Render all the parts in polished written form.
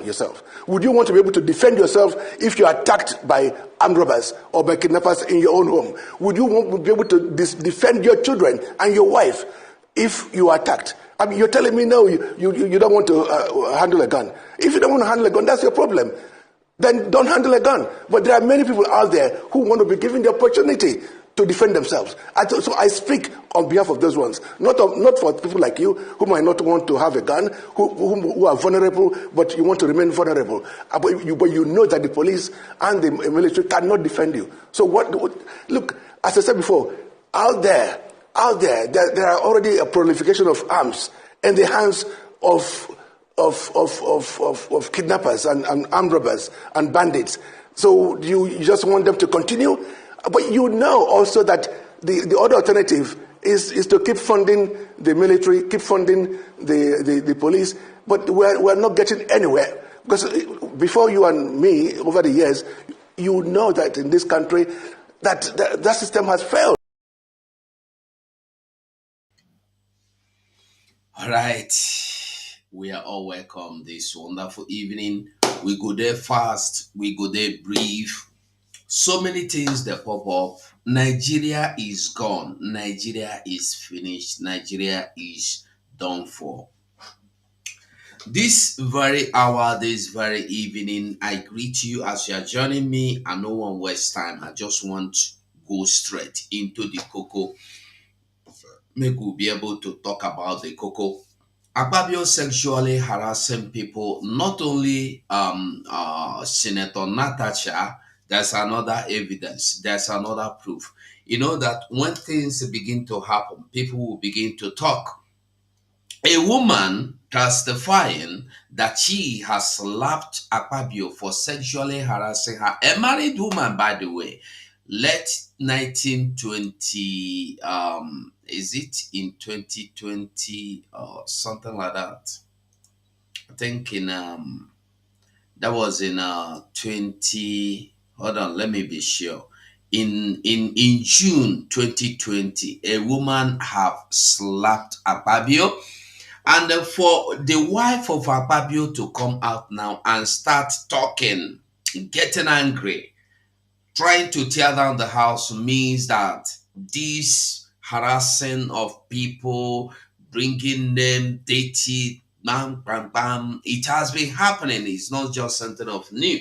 yourself? Would you want to be able to defend yourself if you are attacked by armed robbers or by kidnappers in your own home? Would you want to be able to defend your children and your wife if you are attacked? I mean, you're telling me no, you don't want to handle a gun. If you don't want to handle a gun, that's your problem. Then don't handle a gun. But there are many people out there who want to be given the opportunity to defend themselves. So I speak on behalf of those ones, not for people like you who might not want to have a gun, who are vulnerable, but you want to remain vulnerable. But you know that the police and the military cannot defend you. So look, as I said before, out there, there are already a proliferation of arms in the hands of kidnappers and armed robbers and bandits. So you just want them to continue? But you know also that the other alternative is to keep funding the military, keep funding the police, but we're not getting anywhere. Because before you and me, over the years, you know that in this country, that system has failed. All right. We are all welcome this wonderful evening. We go there fast, we go there brief. So many things that pop up. Nigeria is gone. Nigeria is finished. Nigeria is done for. This very hour, this very evening, I greet you as you are joining me, and no one waste time. I just want to go straight into the cocoa. Maybe we'll be able to talk about the cocoa. Akpbio sexually harassing people, not only Senator Natasha. There's another evidence, there's another proof. You know that when things begin to happen, people will begin to talk. A woman testifying that she has slapped Akpbio for sexually harassing her. A married woman, by the way. Let 1920, is it in 2020 or something like that? I think that was in 20. Hold on, let me be sure. In June 2020, a woman have slapped Akpbio, and for the wife of Akpbio to come out now and start talking, getting angry, trying to tear down the house means that this harassing of people, bringing them dirty, bam, bam, bam, it has been happening. It's not just something of new.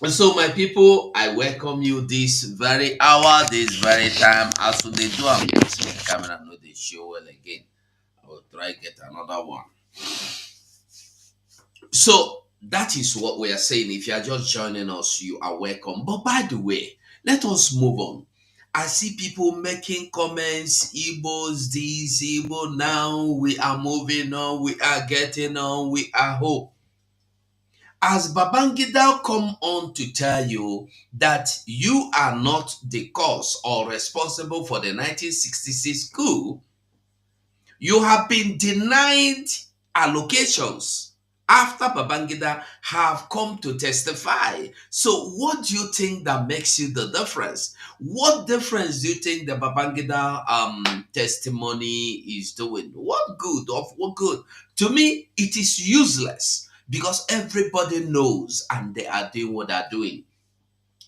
And so, my people, I welcome you this very hour, this very time. As they do, I'm using the camera, know they show well again. I will try get another one. So, that is what we are saying. If you are just joining us, you are welcome. But by the way, let us move on. I see people making comments, Igbos this, Igbo now, we are moving on, we are getting on, we are hope. As Babangida come on to tell you that you are not the cause or responsible for the 1966 coup, you have been denied allocations after Babangida have come to testify. So what do you think that makes you the difference? What difference do you think the Babangida testimony is doing? What good? Of what good? To me, it is useless. Because everybody knows and they are doing what they're doing.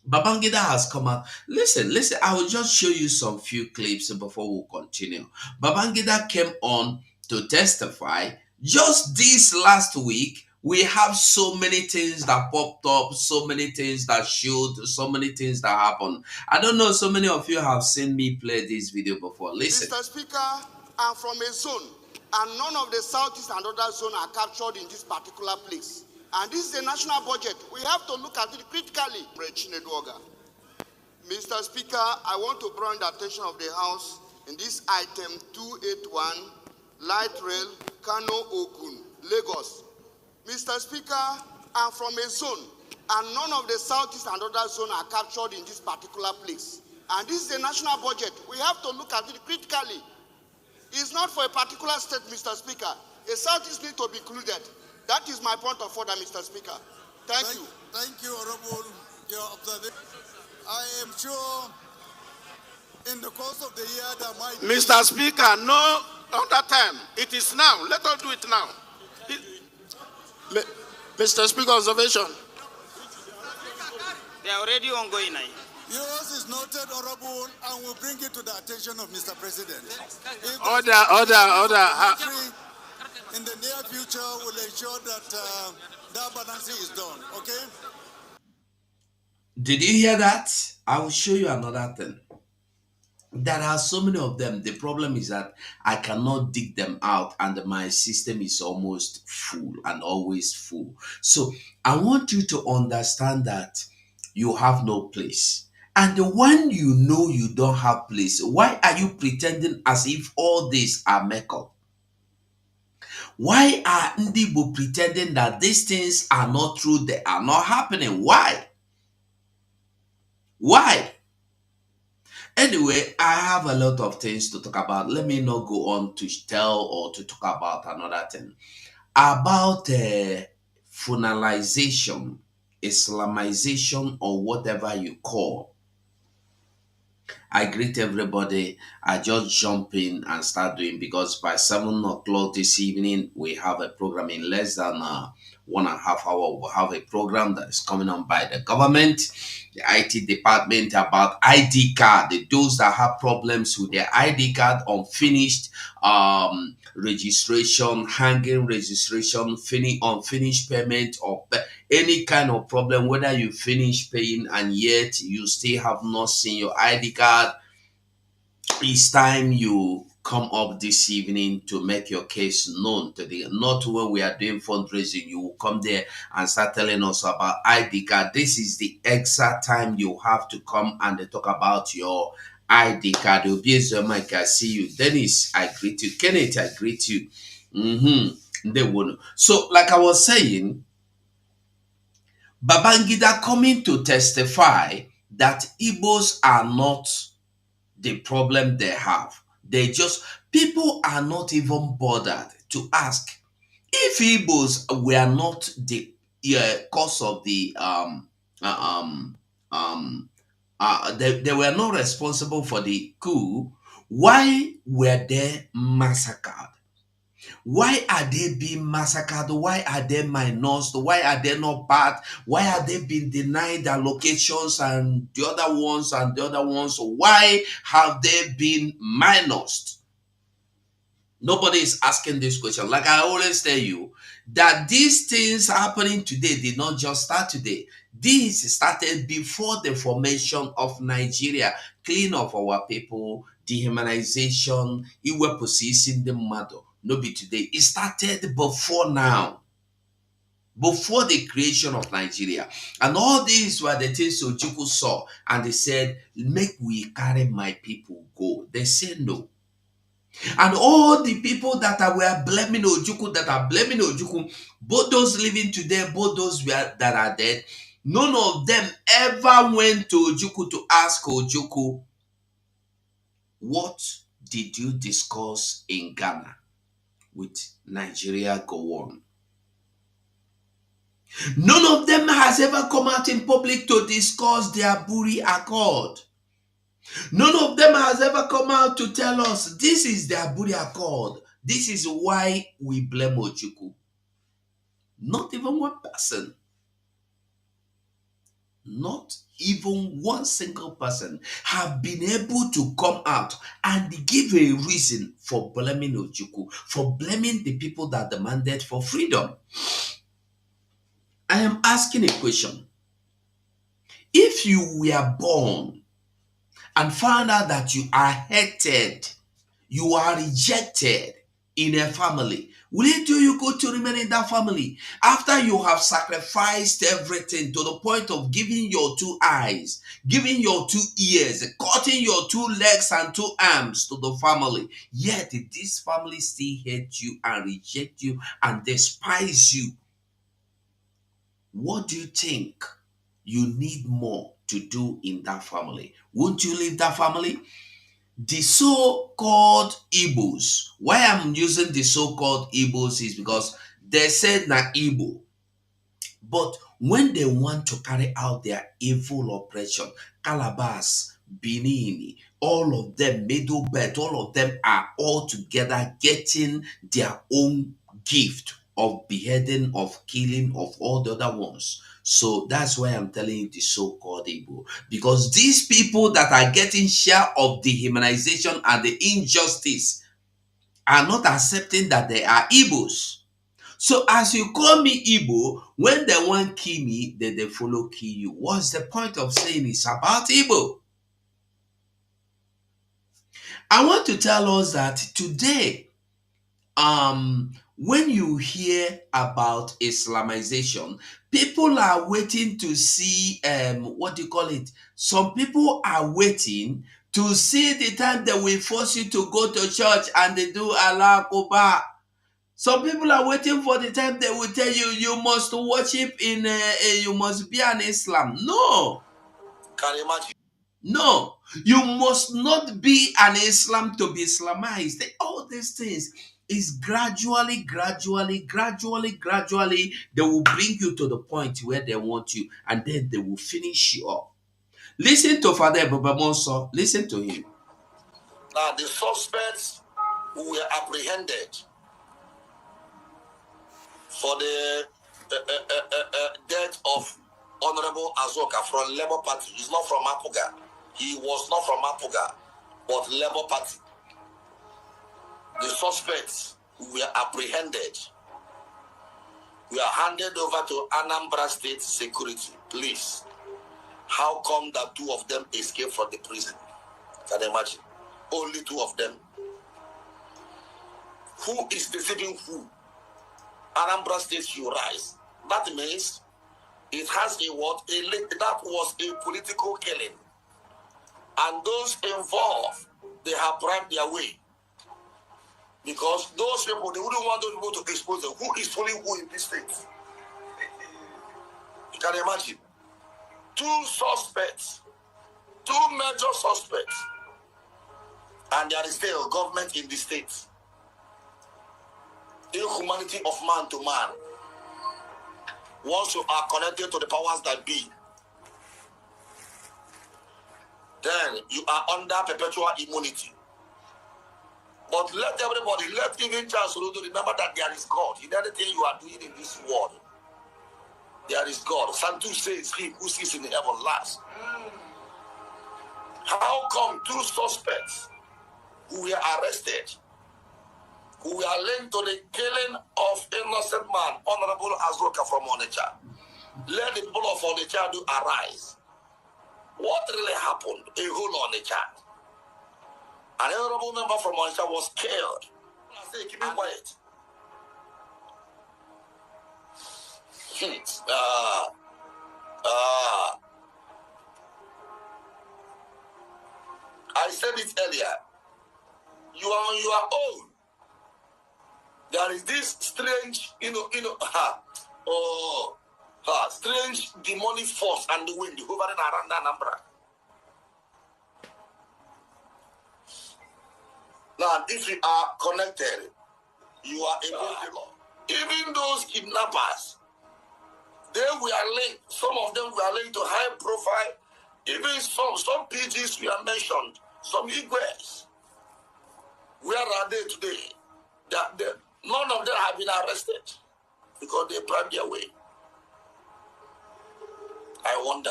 Babangida has come out. Listen, I will just show you some few clips before we continue. Babangida came on to testify. Just this last week, we have so many things that popped up, so many things that showed, so many things that happened. I don't know, so many of you have seen me play this video before. Listen. Mr. Speaker, I'm from a zone, and none of the southeast and other zones are captured in this particular place. And this is a national budget. We have to look at it critically. Mr. Speaker, I want to bring the attention of the House in this item 281, Light Rail, Kano Ogun, Lagos. Mr. Speaker, I'm from a zone, and none of the southeast and other zones are captured in this particular place. And this is a national budget. We have to look at it critically. It's not for a particular state, Mr. Speaker. A southeast needs to be included. That is my point of order, Mr. Speaker. Thank you. Thank you, Honorable. Your observation. I am sure in the course of the year there might be... Mr. Speaker, no other time. It is now. Let us do it now. Mr. Speaker, observation. They are already ongoing now. Yours is noted, Honorable, and will bring it to the attention of Mr. President. Order. In the near future, we'll ensure that that balancing is done, okay? Did you hear that? I will show you another thing. There are so many of them. The problem is that I cannot dig them out, and my system is almost full and always full. So I want you to understand that you have no place. And when you know you don't have place, why are you pretending as if all these are makeup? Why are Ndibo pretending that these things are not true? They are not happening. Why? Why? Anyway, I have a lot of things to talk about. Let me not go on to tell or to talk about another thing. About funalization, Islamization, or whatever you call. I greet everybody. I just jump in and start doing, because by 7 o'clock this evening we have a program. In less than 1.5 hours we'll have a program that is coming on by the government, the IT department, about ID card. Those that have problems with their ID card, unfinished registration, hanging registration, unfinished payment, or any kind of problem, whether you finish paying and yet you still have not seen your ID card, it's time you come up this evening to make your case known to the, not when we are doing fundraising, you will come there and start telling us about ID card. This is the exact time you have to come and talk about your ID card. Mike, I see you. Dennis, I greet you. Kenneth, I greet you. They won't. So, like I was saying, Babangida coming to testify that Igbos are not the problem they have. People are not even bothered to ask if Igbos were not the cause of the they were not responsible for the coup. Why were they massacred? Why are they being massacred? Why are they minors? Why are they not bad? Why are they being denied their locations and the other ones and the other ones? Why have they been minors? Nobody is asking this question. Like I always tell you, that these things happening today did not just start today. This started before the formation of Nigeria. Clean of our people, dehumanization, iwe possessing the mother. No be today. It started before now. Before the creation of Nigeria. And all these were the things Ojukwu saw. And they said, make we carry my people go. They said no. And all the people that were blaming Ojukwu, that are blaming Ojukwu, both those living today, both those that are dead, none of them ever went to Ojukwu to ask Ojukwu, what did you discuss in Ghana with Nigeria go on? None of them has ever come out in public to discuss their Buri Accord. None of them has ever come out to tell us this is their Buri Accord. This is why we blame Ojukwu. Not even one person. Not even one single person have been able to come out and give a reason for blaming Ojukwu, for blaming the people that demanded for freedom. I am asking a question. If you were born and found out that you are hated, you are rejected in a family, will it do you good to remain in that family? After you have sacrificed everything to the point of giving your 2 eyes, giving your 2 ears, cutting your 2 legs and 2 arms to the family, yet this family still hate you and reject you and despise you. What do you think you need more to do in that family? Won't you leave that family? The so-called Igbos, why I'm using the so-called Igbos is because they said na Igbo. But when they want to carry out their evil operation, Calabas, Benin, all of them, Middle Belt, all of them are all together getting their own gift of beheading, of killing, of all the other ones. So that's why I'm telling you the so-called Igbo. Because these people that are getting share of the dehumanization and the injustice are not accepting that they are Igbos. So as you call me Igbo, when they want kill me, then they follow kill you. What's the point of saying it's about Igbo? I want to tell us that today, when you hear about Islamization, people are waiting to see what do you call it? Some people are waiting to see the time they will force you to go to church and they do Allah Akbar. Some people are waiting for the time they will tell you you must worship in you must be an Islam. No. Can you imagine? No, you must not be an Islam to be Islamized. All these things is gradually, they will bring you to the point where they want you, and then they will finish you up. Listen to Father Babamonso. Listen to him. Now, the suspects who were apprehended for the death of Honorable Azoka from Labour Party. He's not from Apuga. He was not from Apuga, but Labour Party. The suspects who were apprehended were handed over to Anambra State Security Police. How come that two of them escaped from the prison? Can you imagine? Only two of them. Who is deceiving who? Anambra State should rise. That means it has a what? That was a political killing. And those involved, they have bribed their way. Because those people, they wouldn't want those people to expose them. Who is fooling who in this state? You can imagine. Two suspects, two major suspects, and there is still a government in the state. Inhumanity of man to man. Once you are connected to the powers that be, then you are under perpetual immunity. But let everybody, let even Charles Oludo remember that there is God. In anything you are doing in this world, there is God. Santu says, he who sees in the heaven last. How come two suspects who were arrested, who were linked to the killing of innocent man, Honorable Azoka from Onitsha, let the people of Onitsha do arise? What really happened? A whole Onitsha. An honorable member from Onitsha was killed. I say, keep it quiet. I said it earlier. You are on your own. There is this strange, strange demonic force and the wind hovering around Anambra. Now, if you are connected, you are a believer. Even those kidnappers, they were linked. Some of them were linked to high profile. Even some PGs were mentioned. Some Igbos. Where are they today? None of them have been arrested because they bribed their way. I wonder.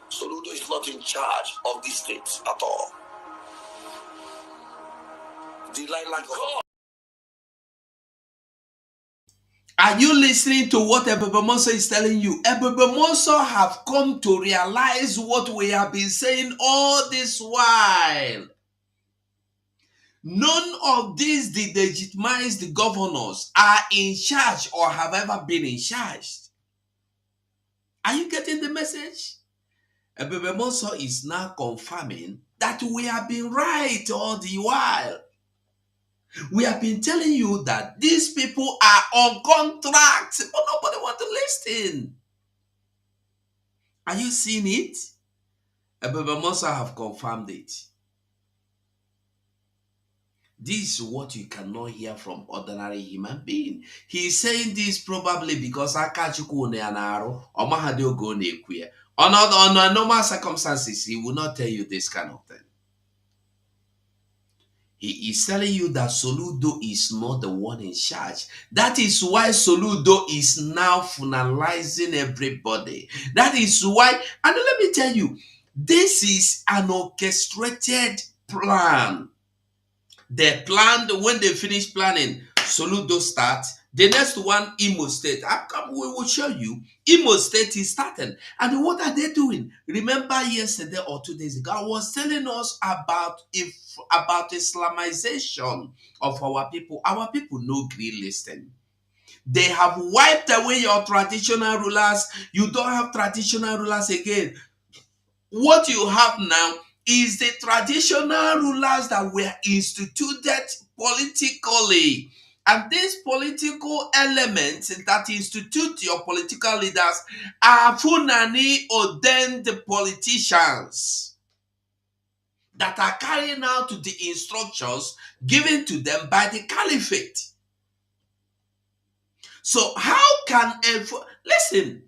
Soludo is not in charge of this state at all. Are you listening to what Akpbio is telling you? Akpbio have come to realize what we have been saying all this while. None of these delegitimized governors are in charge or have ever been in charge. Are you getting the message? Akpbio is now confirming that we have been right all the while. We have been telling you that these people are on contract, but nobody wants to listen. Are you seeing it? Akpbio have confirmed it. This is what you cannot hear from ordinary human being. He is saying this probably because on normal circumstances, he will not tell you this kind of thing. He is telling you that Soludo is not the one in charge. That is why Soludo is now finalizing everybody. That is why, and let me tell you, this is an orchestrated plan. They planned, when they finish planning, Soludo starts. The next one, Imo State. We will show you. Imo State is starting. And what are they doing? Remember yesterday or 2 days ago, I was telling us about Islamization of our people. Our people no green listen. They have wiped away your traditional rulers. You don't have traditional rulers again. What you have now is the traditional rulers that were instituted politically. And these political elements that institute your political leaders are Funani ordained politicians that are carrying out the instructions given to them by the caliphate. So how can listen?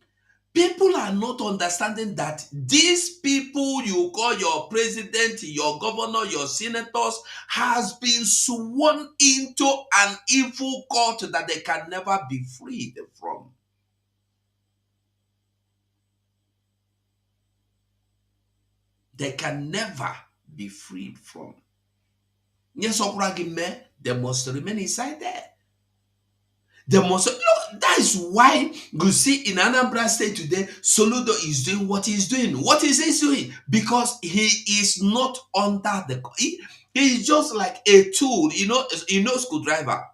People are not understanding that these people you call your president, your governor, your senators has been sworn into an evil court that they can never be freed from. They can never be freed from. Yes, they must remain inside there. That is why you see in Anambra State today, Soludo is doing what he's doing. What is he doing? Because he is not under the. He is just like a tool, screwdriver.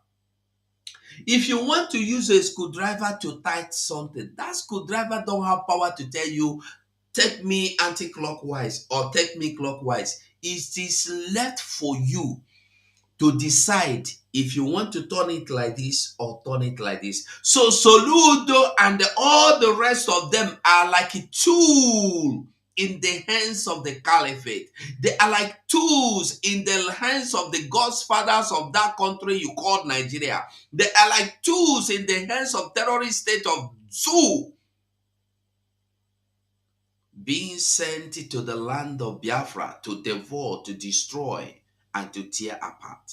If you want to use a screwdriver to tighten something, that screwdriver don't have power to tell you, take me anti-clockwise or take me clockwise. It is left for you to decide if you want to turn it like this or turn it like this. So Soludo and all the rest of them are like a tool in the hands of the caliphate. They are like tools in the hands of the godfathers of that country you call Nigeria. They are like tools in the hands of terrorist state of Zoo, being sent to the land of Biafra to devour, to destroy, and to tear apart.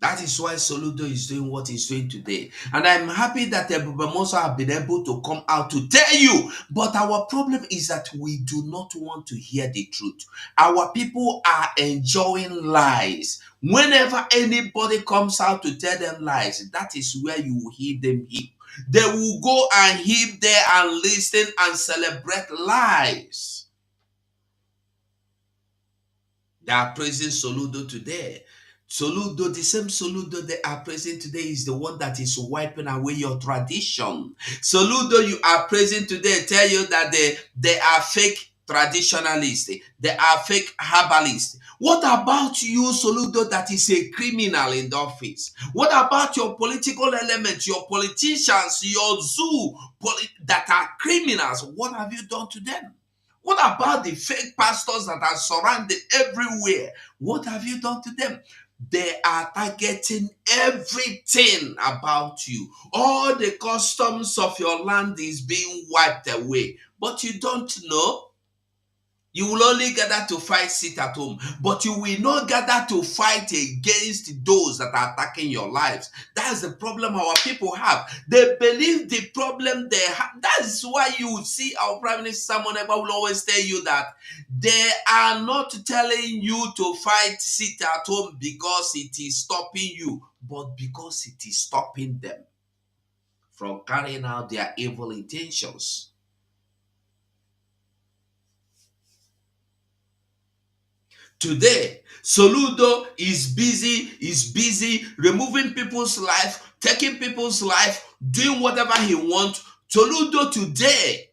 That is why Soludo is doing what he's doing today. And I'm happy that Ebubemoso have been able to come out to tell you. But our problem is that we do not want to hear the truth. Our people are enjoying lies. Whenever anybody comes out to tell them lies, that is where you will hear them heap. They will go and heap there and listen and celebrate lies. They are praising Soludo today. Soludo, the same Soludo they are praising today is the one that is wiping away your tradition. Soludo you are praising today tell you that they are fake traditionalists. They are fake herbalists. What about you, Soludo, that is a criminal in the office? What about your political elements, your politicians, your zoo that are criminals? What have you done to them? What about the fake pastors that are surrounded everywhere? What have you done to them? They are targeting everything about you. All the customs of your land is being wiped away. But you don't know. You will only gather to fight, sit at home. But you will not gather to fight against those that are attacking your lives. That's the problem our people have. They believe the problem they have. That's why you see our Prime Minister Samuel will always tell you that they are not telling you to fight, sit at home because it is stopping you, but because it is stopping them from carrying out their evil intentions. Today, Soludo is busy removing people's life, taking people's life, doing whatever he wants. Soludo today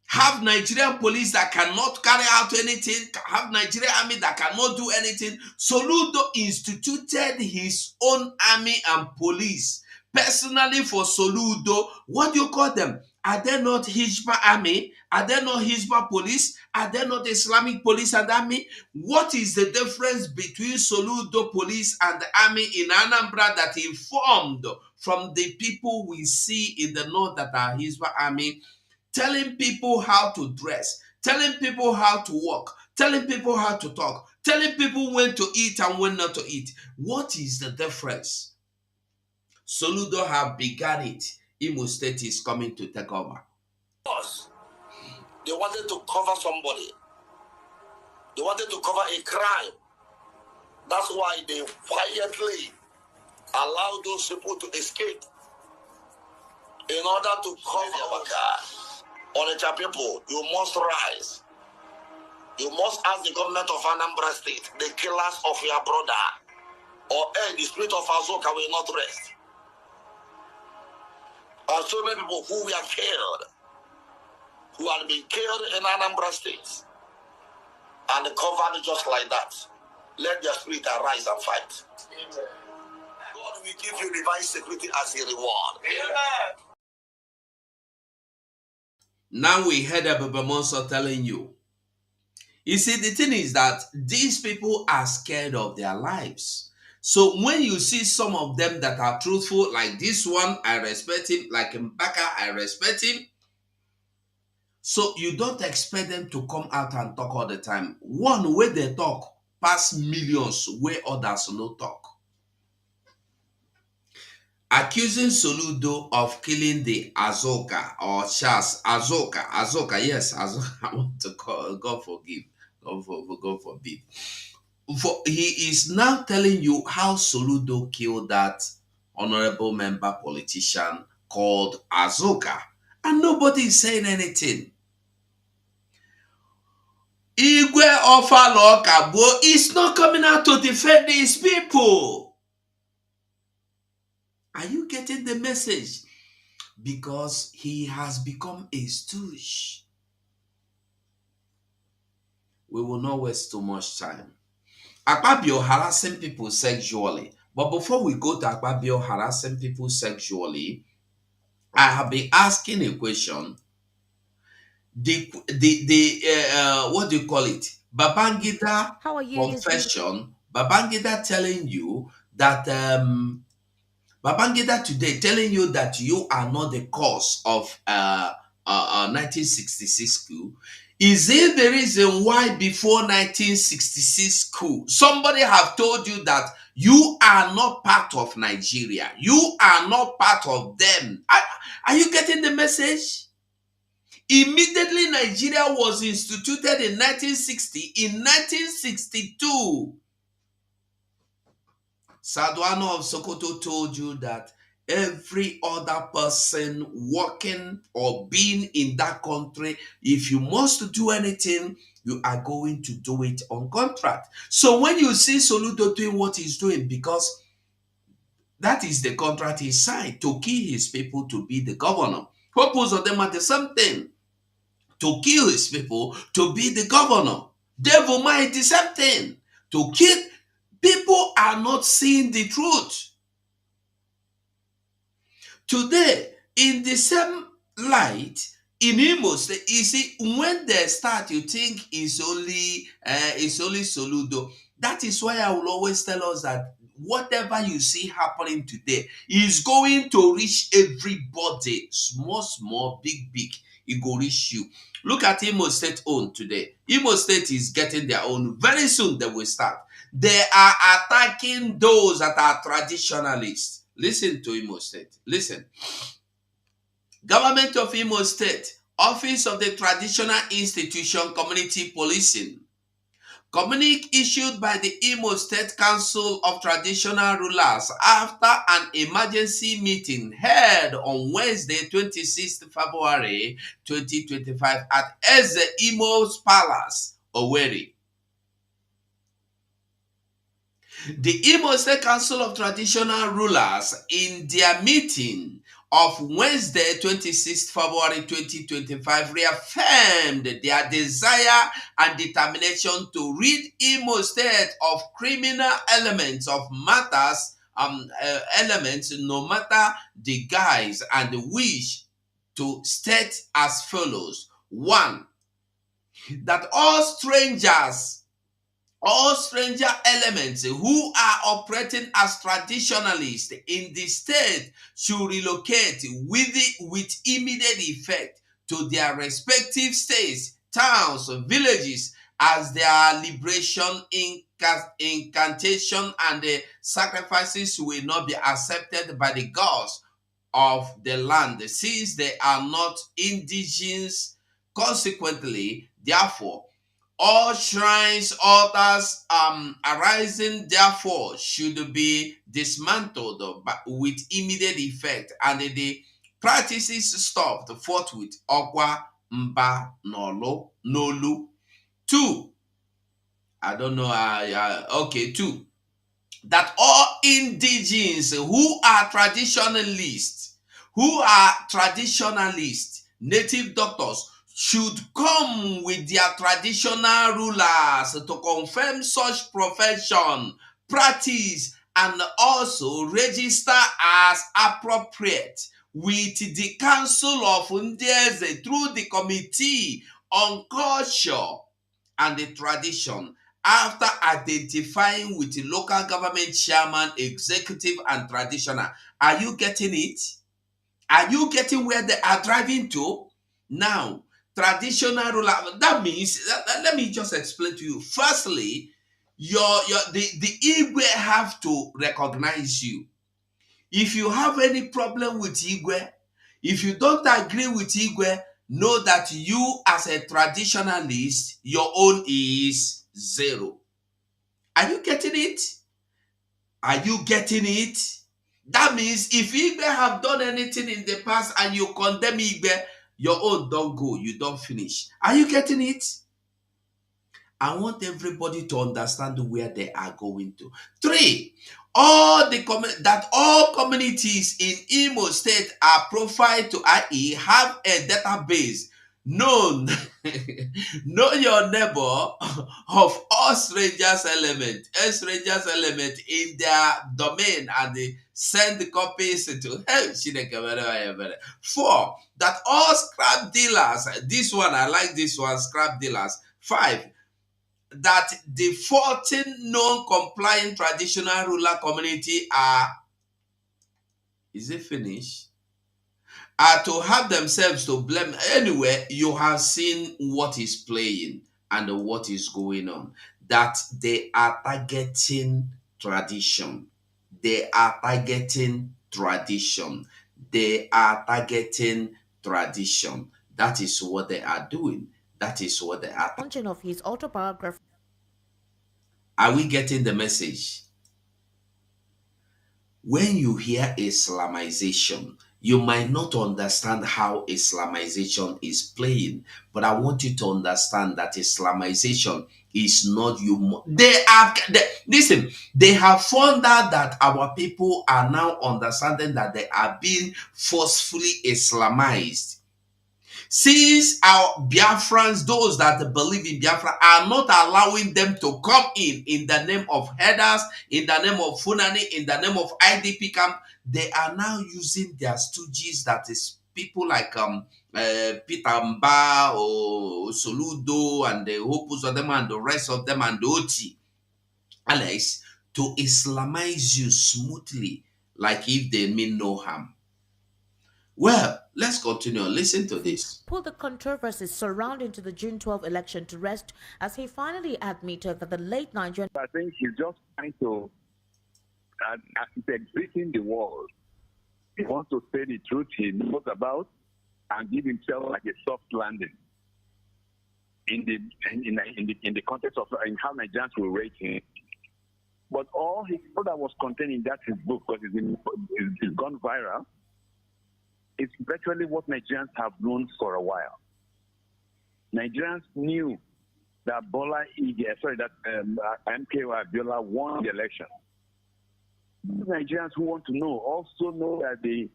have Nigerian police that cannot carry out anything, have Nigerian army that cannot do anything. Soludo instituted his own army and police. Personally for Soludo, what do you call them? Are they not Hizbah army? Are they not Hizbah police? Are they not Islamic police and army? What is the difference between Soludo police and the army in Anambra that he formed from the people we see in the north that are Hizbah army? Telling people how to dress, telling people how to walk, telling people how to talk, telling people when to eat and when not to eat. What is the difference? Soludo have begun it. Imo State is coming to take over. They wanted to cover somebody. They wanted to cover a crime. That's why they quietly allowed those people to escape in order to cover our car. Onitsha people, you must rise. You must ask the government of Anambra State, the killers of your brother, or the spirit of Azoka will not rest. And so many people who were killed, who had been killed in Anambra State, and covered just like that. Let their spirit arise and fight. Amen. God will give you divine security as a reward. Amen. Now we heard Ababamonso telling you. You see, the thing is that these people are scared of their lives. So when you see some of them that are truthful, like this one, I respect him, like Mbaka, I respect him. So you don't expect them to come out and talk all the time. One way they talk, past millions where others no talk. Accusing Soludo of killing the Azoka or Chas Azoka, yes, Azoka. I want to call God forgive, God forbid. He is now telling you how Soludo killed that honorable member politician called Azoka, and nobody is saying anything. Igwe Ofalo Kabo is not coming out to defend these people. Are you getting the message? Because he has become a stooge. We will not waste too much time. Akpbio harassing people sexually. But before we go to Akpbio harassing people sexually, I have been asking a question. What do you call it? Babangida confession. Babangida telling you that Babangida today telling you that you are not the cause of 1966 coup. Is it the reason why before 1966 coup, somebody have told you that you are not part of Nigeria? You are not part of them. Are you getting the message? Immediately, Nigeria was instituted in 1960. In 1962, Saduano of Sokoto told you that every other person working or being in that country, if you must do anything, you are going to do it on contract. So when you see Soludo doing what he's doing, because that is the contract he signed to kill his people to be the governor. Purpose of them are the same thing. To kill his people, to be the governor. Devil mind the same thing. To kill. People are not seeing the truth. Today, in the same light, in Imo State, you see, when they start, you think it's only Soludo. That is why I will always tell us that whatever you see happening today is going to reach everybody. Small, big. It will reach you. Look at Imo State own today. Imo State is getting their own. Very soon they will start. They are attacking those that are traditionalists. Listen to Imo State. Listen. Government of Imo State, Office of the Traditional Institution Community Policing. Communique issued by the Imo State Council of Traditional Rulers after an emergency meeting held on Wednesday, 26th February 2025 at Eze Imo's Palace, Owerri. The Imo State Council of Traditional Rulers, in their meeting of Wednesday, 26th February 2025, reaffirmed their desire and determination to rid Imo State of criminal elements of matters, elements, no matter the guise, and wish to state as follows. 1. That all stranger elements who are operating as traditionalists in the state should relocate with immediate effect to their respective states, towns, villages, as their liberation incantation and the sacrifices will not be accepted by the gods of the land, since they are not indigenous. Consequently, therefore, all shrines, altars arising therefore should be dismantled with immediate effect, and the practices stopped forthwith. Okwa mba nolu. 2. I don't know. Okay, 2. That all indigenes native doctors should come with their traditional rulers to confirm such profession, practice, and also register as appropriate with the Council of Ndeze through the Committee on Culture and the Tradition, after identifying with the local government chairman, executive, and traditional. Are you getting it? Are you getting where they are driving to? Now, traditional ruler, that means, let me just explain to you. Firstly, the Igwe have to recognize you. If you have any problem with Igwe, if you don't agree with Igwe, know that you as a traditionalist, your own is 0. Are you getting it? Are you getting it? That means if Igbe have done anything in the past and you condemn Igbe, your own don't go, you don't finish. Are you getting it? I want everybody to understand where they are going to. 3, all communities in Imo State are profiled to IE have a database known. Know your neighbor of all strangers element in their domain, and they send the copies to 4, that all scrap dealers, this one, I like this one, scrap dealers. 5, that the 14 non-compliant traditional ruler community are, is it finished? Are to have themselves to blame. Anyway, you have seen what is playing and what is going on. That they are targeting tradition. They are targeting tradition. They are targeting tradition. That is what they are doing. That is what they are. Launching of his autobiography. Are we getting the message? When you hear Islamization, you might not understand how Islamization is playing, but I want you to understand that Islamization is not you. Listen, they have found out that our people are now understanding that they are being forcefully Islamized. Since our Biafrans, those that believe in Biafra, are not allowing them to come in the name of headers, in the name of Funani, in the name of IDP camp, they are now using their stooges, that is people like Peter Mba or Soludo and the Hopus of them and the rest of them and the Oti, Alex, to Islamize you smoothly, like if they mean no harm. Well, let's continue. Listen to this. Put the controversies surrounding to the June 12 election to rest, as he finally admitted that the late Nigerian... I think he's just trying to exhibiting the world. He wants to say the truth he knows about and give himself like a soft landing in the context of how Nigerians will rate him. But all that was contained in that his book, because it's gone viral, it's virtually what Nigerians have known for a while. Nigerians knew that MKO Abiola won the election. Nigerians who want to know also know that the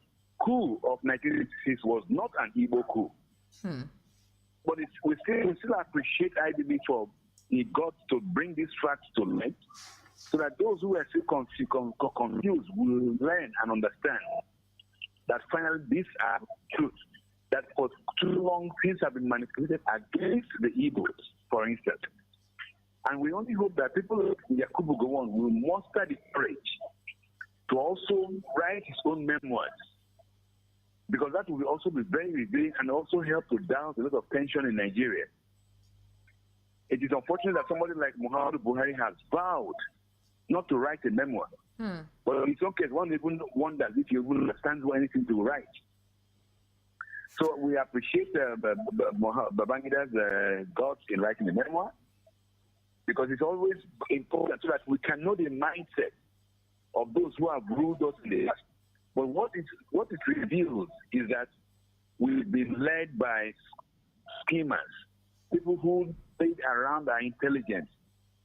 coup of 1966 was not an Igbo coup. But we still appreciate IDB for the guts to bring these facts to light, so that those who are still confused will learn and understand that finally these are truths, that for too long things have been manipulated against the Igbos, for instance. And we only hope that people like Yakubu Gowon will muster the courage to also write his own memoirs, because that will also be very revealing and also help to douse a lot of tension in Nigeria. It is unfortunate that somebody like Muhammad Buhari has vowed not to write a memoir. But in his own case, one even wonders if he even understands anything to write. So we appreciate Babangida's guts in writing a memoir, because it's always important so that we can know the mindset of those who have ruled us in the past. But what it reveals is that we've been led by schemers, people who played around our intelligence,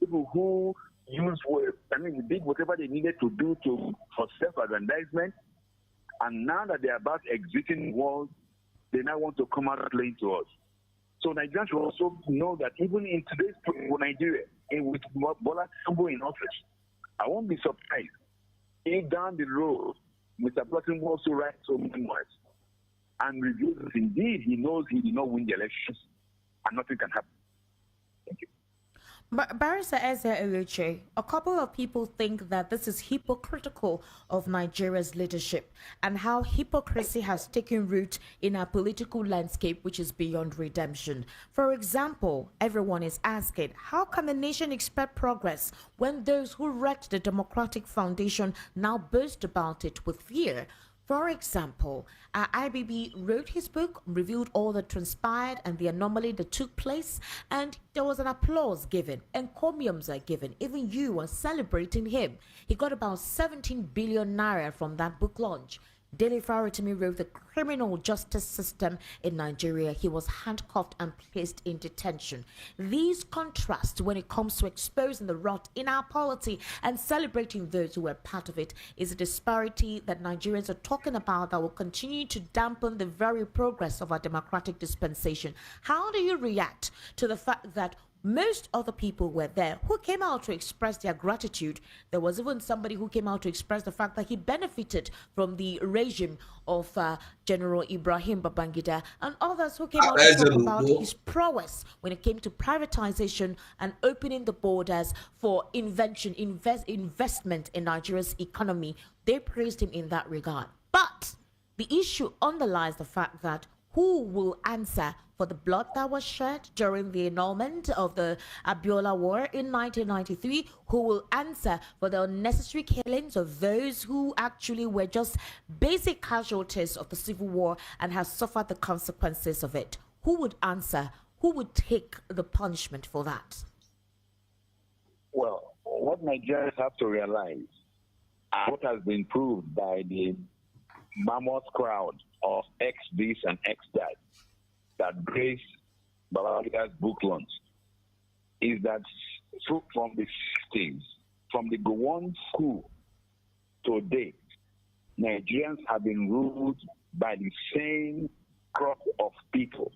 people who did whatever they needed to do for self-aggrandizement, and now that they're about exiting the world, they now want to come out playing to us. So Nigerians should also know that even in today's Nigeria, with Bola Tinubu in office, I won't be surprised if down the road, Mr. Platin will also write some memoirs and reveals that indeed he knows he did not win the elections and nothing can happen. Thank you. Barrister Eze Eluche, a couple of people think that this is hypocritical of Nigeria's leadership and how hypocrisy has taken root in our political landscape, which is beyond redemption. For example, everyone is asking, how can the nation expect progress when those who wrecked the democratic foundation now boast about it with fear? For example, IBB wrote his book, revealed all that transpired and the anomaly that took place, and there was an applause given, encomiums are given. Even you were celebrating him. He got about 17 billion naira from that book launch. Dele Faritimi wrote the criminal justice system in Nigeria. He was handcuffed and placed in detention. These contrasts when it comes to exposing the rot in our polity and celebrating those who were part of it is a disparity that Nigerians are talking about that will continue to dampen the very progress of our democratic dispensation. How do you react to the fact that most other people were there who came out to express their gratitude? There was even somebody who came out to express the fact that he benefited from the regime of General Ibrahim Babangida, and others who came out to talk about his prowess when it came to privatization and opening the borders for investment in Nigeria's economy. They praised him in that regard. But the issue underlies the fact that who will answer for the blood that was shed during the annulment of the Abiola War in 1993? Who will answer for the unnecessary killings of those who actually were just basic casualties of the civil war and have suffered the consequences of it? Who would answer? Who would take the punishment for that? Well, what Nigerians have to realize, what has been proved by the mammoth crowd of ex-this and ex-that that graced Babangida's book launch, is that from the 60s, from the Gowon school to date, Nigerians have been ruled by the same crop of people.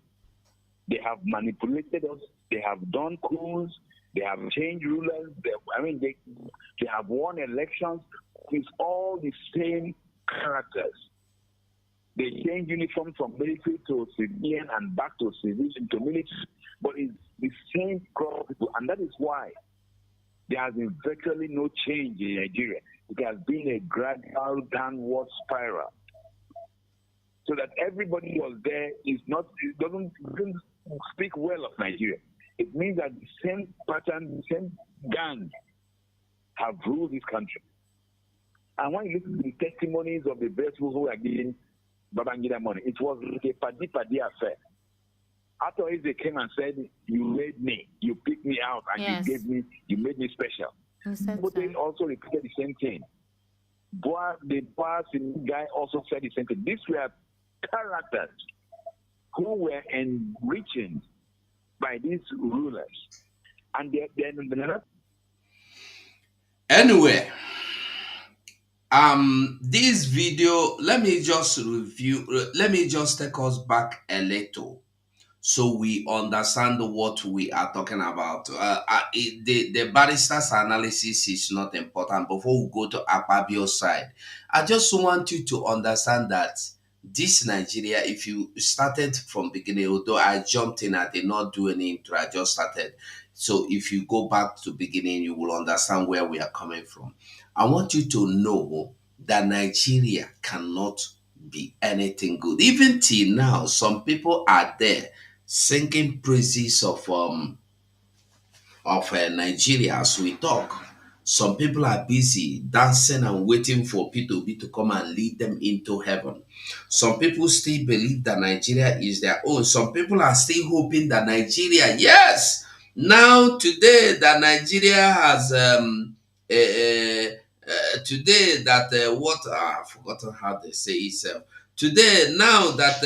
They have manipulated us, they have done coups, they have changed rulers, they have won elections with all the same characters. They change uniform from military to civilian and back to civilian to military, but it's the same crop of people, and that is why there has been virtually no change in Nigeria. It has been a gradual downward spiral, so that everybody who was there doesn't speak well of Nigeria. It means that the same pattern, the same gang have ruled this country. And when you listen to the testimonies of the best people who are giving Babangida money, it was like a padi affair. After they came and said, "You made me, you picked me out, and you made me special." But they also repeated the same thing. The boss guy also said the same thing. These were characters who were enriching by these rulers, and anyway. This video, let me just take us back a little so we understand what we are talking about. The barrister's analysis is not important. Before we go to Akpbio's side, I just want you to understand that this Nigeria, if you started from beginning, although I jumped in, I did not do any intro, I just started. So if you go back to beginning, you will understand where we are coming from. I want you to know that Nigeria cannot be anything good. Even till now, some people are there singing praises of of Nigeria as we talk. Some people are busy dancing and waiting for P2B to come and lead them into heaven. Some people still believe that Nigeria is their own. Some people are still hoping that Nigeria, yes, now today that Nigeria has today that what I've forgotten how they say it. Today now that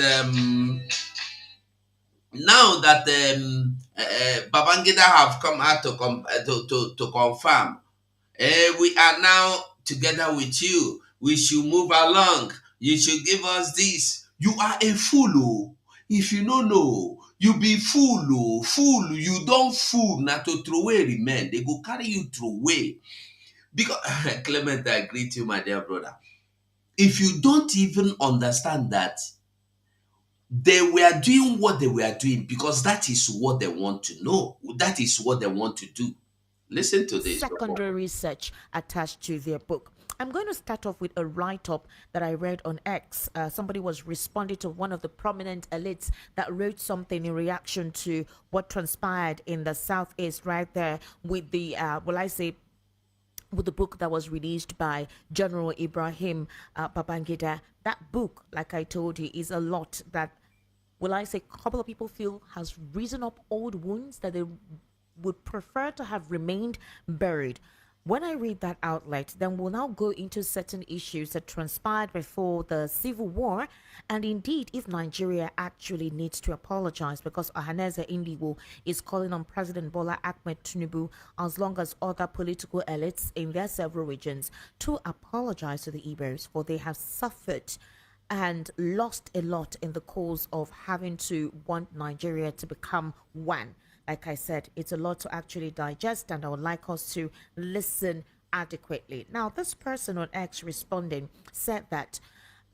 Babangida have come out to confirm, we are now together with you. We should move along. You should give us this. You are a fool, oh. If you don't know, you be fool, oh. Fool, you don't fool. Not to throw away remain. They go carry you through away. Because Clement, I greet you, my dear brother. If you don't even understand that they were doing what they were doing because that is what they want to know. That is what they want to do. Listen to this. Secondary research attached to their book. I'm going to start off with a write-up that I read on X. Somebody was responding to one of the prominent elites that wrote something in reaction to what transpired in the Southeast right there with the, with the book that was released by General Ibrahim Babangida. That book, like I told you, is a lot that, a couple of people feel has risen up old wounds that they would prefer to have remained buried. When I read that outlet, then we'll now go into certain issues that transpired before the Civil War, and indeed if Nigeria actually needs to apologize, because Ohaneze Indiwo is calling on President Bola Ahmed Tinubu, as long as other political elites in their several regions, to apologize to the Igbos, for they have suffered and lost a lot in the cause of having to want Nigeria to become one. Like I said, it's a lot to actually digest, and I would like us to listen adequately. Now, this person on X responding said that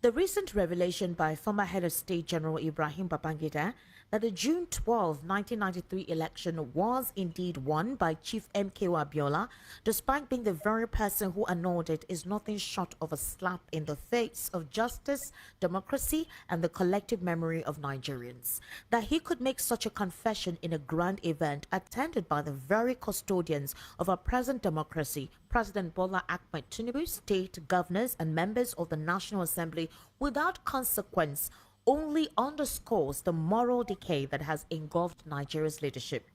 the recent revelation by former head of state General Ibrahim Babangida that the June 12, 1993 election was indeed won by Chief M.K. Abiola, despite being the very person who annulled it, is nothing short of a slap in the face of justice, democracy, and the collective memory of Nigerians. That he could make such a confession in a grand event attended by the very custodians of our present democracy, President Bola Ahmed Tinubu, state governors, and members of the National Assembly, without consequence, only underscores the moral decay that has engulfed Nigeria's leadership.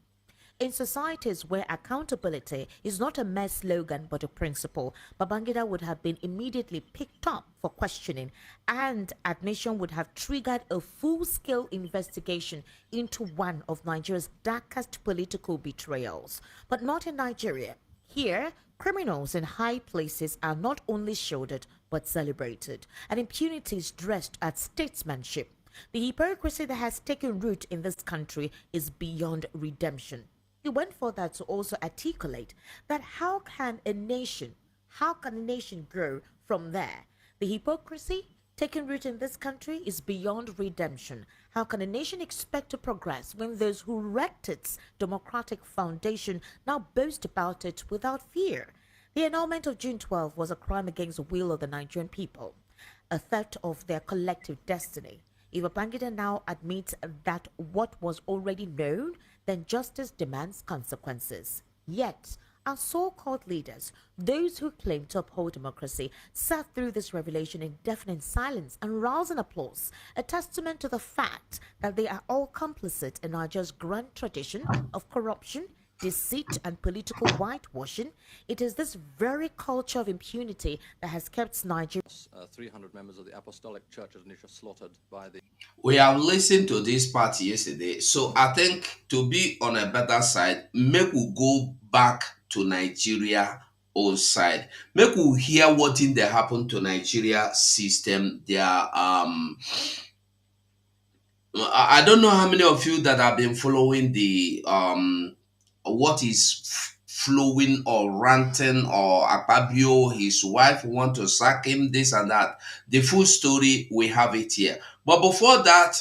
In societies where accountability is not a mere slogan but a principle, Babangida would have been immediately picked up for questioning, and admission would have triggered a full-scale investigation into one of Nigeria's darkest political betrayals. But not in Nigeria. Here, criminals in high places are not only shielded but celebrated, and impunity is dressed as statesmanship. The hypocrisy that has taken root in this country is beyond redemption. He went further to also articulate that how can a nation grow from there? The hypocrisy taking root in this country is beyond redemption. How can a nation expect to progress when those who wrecked its democratic foundation now boast about it without fear? The annulment of June 12 was a crime against the will of the Nigerian people, a theft of their collective destiny. If Babangida now admits that what was already known, then justice demands consequences. Yet, our so-called leaders, those who claim to uphold democracy, sat through this revelation in deafening silence and rousing applause, a testament to the fact that they are all complicit in Nigeria's grand tradition of corruption, deceit, and political whitewashing. It is this very culture of impunity that has kept Nigeria. 300 members of the Apostolic Church of Nisha slaughtered by the... We have listened to this part yesterday, so I think to be on a better side, make we go back to Nigeria own side. Make we hear what in there happened to Nigeria system. I don't know how many of you that have been following the what is flowing or ranting, or Akpbio, his wife want to sack him, this and that. The full story, we have it here. But before that,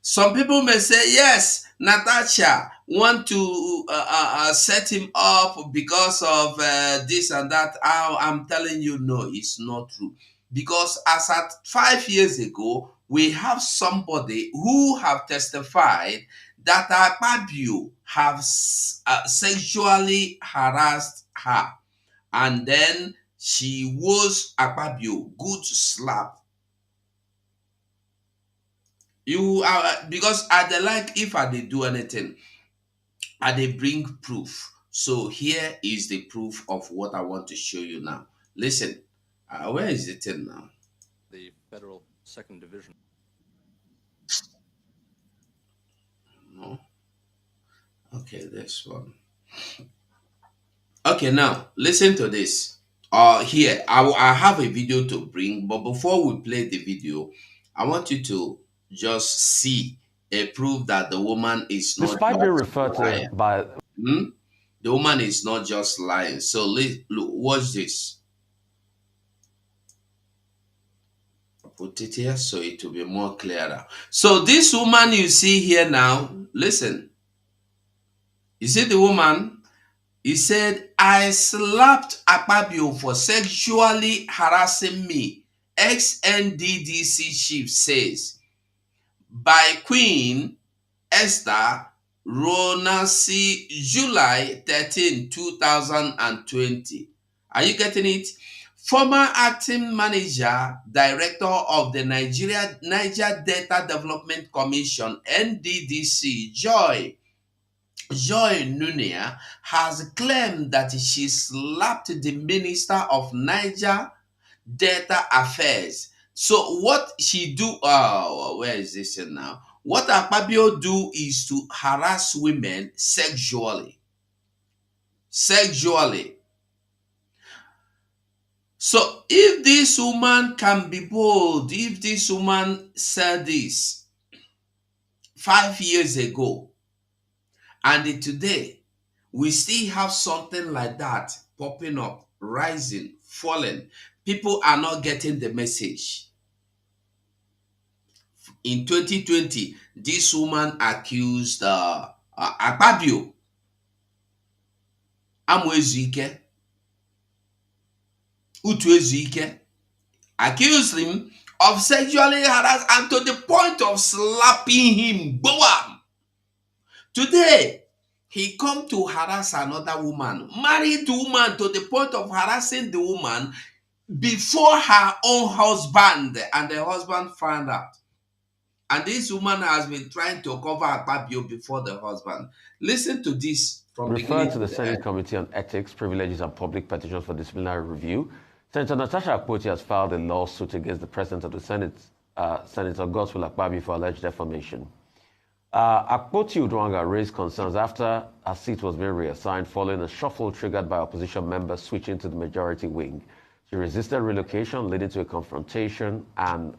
some people may say, yes, Natasha want to set him up because of this and that. I'm telling you, no, it's not true. Because as at 5 years ago, we have somebody who have testified that Akpbio have sexually harassed her, and then she was Akpbio good slap. You are, because I dey like, if I dey do anything, I dey bring proof. So here is the proof of what I want to show you now. Listen, where is the thing now? The Federal 2nd Division. No. Okay, this one. Okay, now listen to this. Here I have a video to bring, but before we play the video, I want you to just see a proof that the woman is not Despite being just referred lying. to by The woman is not just lying. So look, watch this. I'll put it here so it will be more clearer. So this woman you see here now, listen. You see the woman? He said, I slapped Akpbio for sexually harassing me. Ex-NDDC chief says, by Queen Esther Ronasi, July 13, 2020. Are you getting it? Former acting manager, director of the Niger Delta Development Commission, NDDC, Joy Nunia, has claimed that she slapped the Minister of Niger Delta Affairs. So what she do, where is this now? What Akpbio do is to harass women sexually. Sexually. So if this woman can be bold, if this woman said this 5 years ago, and today, we still have something like that popping up, rising, falling. People are not getting the message. In 2020, this woman accused Akpbio, Amwezuike, Utuezuike, accused him of sexually harassing and to the point of slapping him. Boam! Today, he come to harass another woman, married woman, to the point of harassing the woman before her own husband, and the husband found out. And this woman has been trying to cover Akpbio before the husband. Listen to this from referred to the end. Senate Committee on Ethics, Privileges and Public Petitions for Disciplinary Review. Senator Natasha Akpoti has filed a lawsuit against the President of the Senate, Senator Godswill Akpabio, for alleged defamation. Akpoti Udwanga raised concerns after her seat was being reassigned following a shuffle triggered by opposition members switching to the majority wing. She resisted relocation, leading to a confrontation and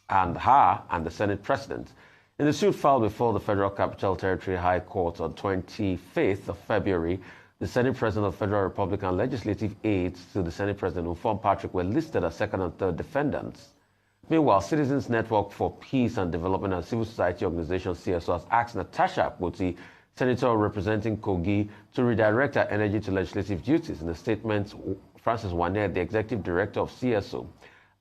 her and the Senate President. In the suit filed before the Federal Capital Territory High Court on 25th of February, the Senate President of Federal Republican Legislative aides to the Senate President, Ufon Patrick, were listed as second and third defendants. Meanwhile, Citizens Network for Peace and Development and Civil Society Organization, CSO, has asked Natasha Akpoti, Senator representing Kogi, to redirect her energy to legislative duties. In a statement, Francis Wanner, the executive director of CSO,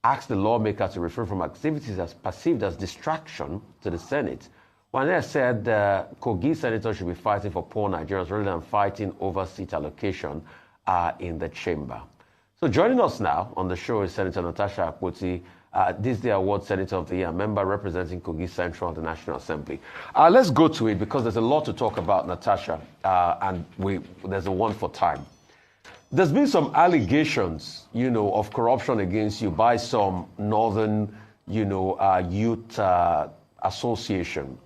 asked the lawmaker to refrain from activities as perceived as distraction to the Senate. Wanner said the Kogi senator should be fighting for poor Nigerians rather than fighting over seat allocation in the chamber. So joining us now on the show is Senator Natasha Akpoti, this day award Senator of the Year, member representing Kogi Central at the National Assembly. Let's go to it because there's a lot to talk about, Natasha, and there's a one for time. There's been some allegations, of corruption against you by some Northern, youth association.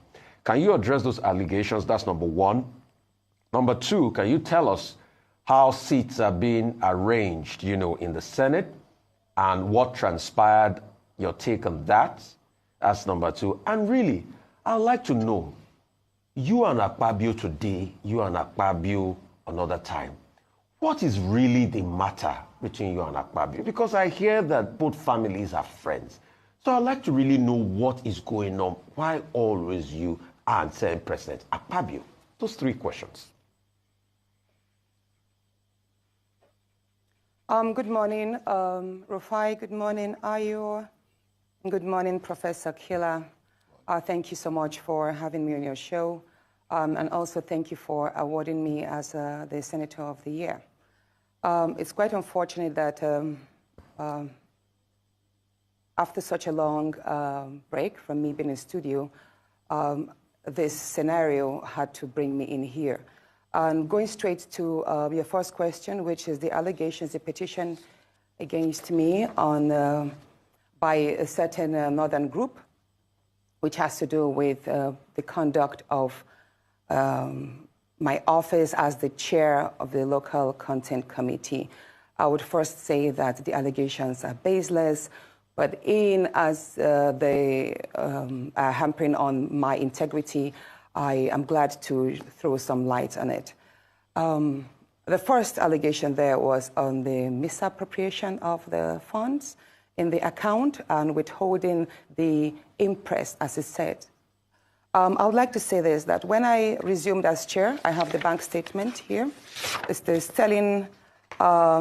Can you address those allegations? That's number one. Number two, can you tell us how seats are being arranged, in the Senate and what transpired, your take on that? That's number two. And really, I'd like to know, you and Akpabio today, you and Akpabio another time, what is really the matter between you and Akpabio? Because I hear that both families are friends. So I'd like to really know what is going on. Why always you and Senate President Akpabio? Those three questions. Good morning, Rufai. Good morning, Ayo. Good morning, Professor Killer. Thank you so much for having me on your show. And also thank you for awarding me as the Senator of the Year. It's quite unfortunate that after such a long break from me being in studio, this scenario had to bring me in here. And going straight to your first question, which is the allegations, the petition against me on, by a certain northern group, which has to do with the conduct of my office as the chair of the local content committee. I would first say that the allegations are baseless, but in as they are hampering on my integrity, I am glad to throw some light on it. The first allegation there was on the misappropriation of the funds in the account and withholding the interest, as it said. I would like to say this, that when I resumed as chair, I have the bank statement here. It's the Sterling,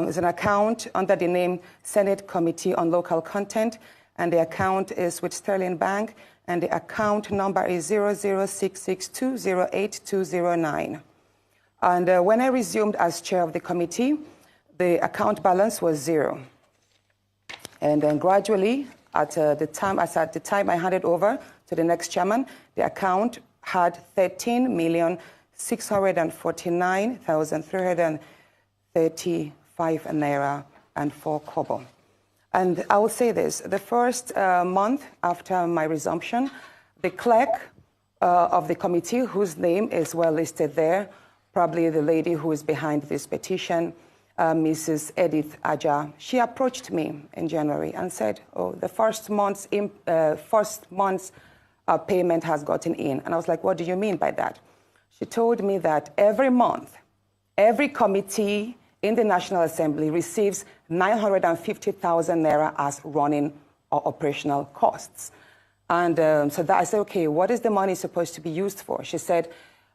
is an account under the name Senate Committee on Local Content, and the account is with Sterling Bank, and the account number is 00662082209. And when I resumed as chair of the committee, the account balance was 0. And then gradually, at the time I handed over to the next chairman, the account had 13,649,335 naira and 4 kobo. And I will say this, the first month after my resumption, the clerk of the committee, whose name is well listed there, probably the lady who is behind this petition, Mrs. Edith Aja, she approached me in January and said, oh, the first month's payment has gotten in. And I was like, what do you mean by that? She told me that every month, every committee in the National Assembly receives 950,000 naira as running or operational costs. And so that I said, okay, what is the money supposed to be used for? She said,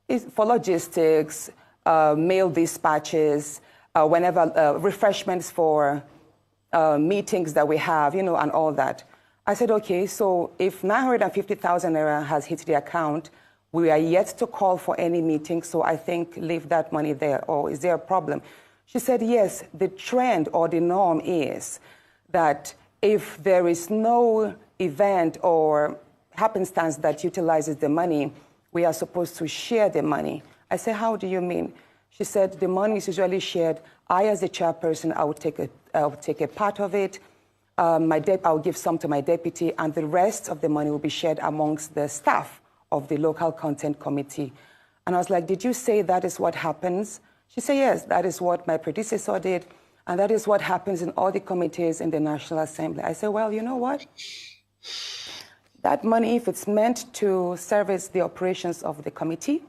it's for logistics, mail dispatches, whenever refreshments for meetings that we have, you know, and all that. I said, okay, so if 950,000 naira has hit the account, we are yet to call for any meeting, so I think leave that money there, or is there a problem? She said, yes, the trend or the norm is that if there is no event or happenstance that utilizes the money, we are supposed to share the money. I said, how do you mean? She said, the money is usually shared. I, as the chairperson, I would take a part of it. I'll give some to my deputy, and the rest of the money will be shared amongst the staff of the local content committee. And I was like, did you say that is what happens? She said, yes, that is what my predecessor did, and that is what happens in all the committees in the National Assembly. I said, well, you know what? That money, if it's meant to service the operations of the committee,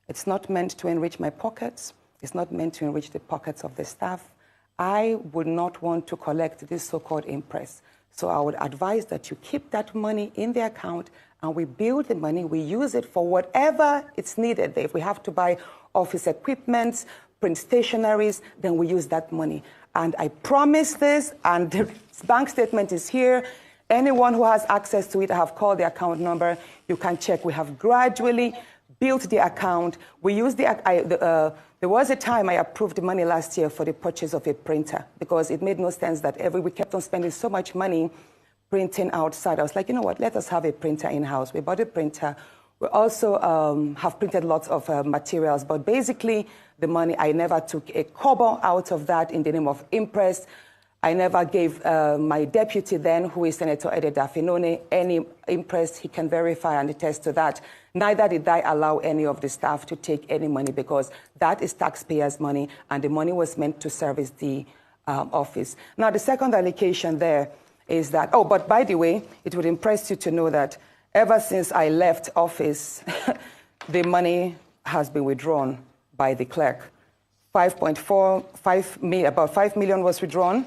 it's not meant to enrich my pockets. It's not meant to enrich the pockets of the staff. I would not want to collect this so-called impress. So I would advise that you keep that money in the account and we build the money, we use it for whatever it's needed. If we have to buy office equipment, print stationaries, then we use that money. And I promise this, and the bank statement is here. Anyone who has access to it, I have called the account number. You can check. We have gradually built the account. We use there was a time I approved the money last year for the purchase of a printer because it made no sense that we kept on spending so much money printing outside. I was like, you know what, let us have a printer in-house. We bought a printer. We also have printed lots of materials, but basically the money, I never took a kobo out of that in the name of impress. I never gave my deputy then, who is Senator Ede Dafinone, any impress. He can verify and attest to that. Neither did I allow any of the staff to take any money because that is taxpayers' money and the money was meant to service the office. Now, the second allegation there is that, oh, but by the way, it would impress you to know that ever since I left office, the money has been withdrawn by the clerk. About 5 million was withdrawn.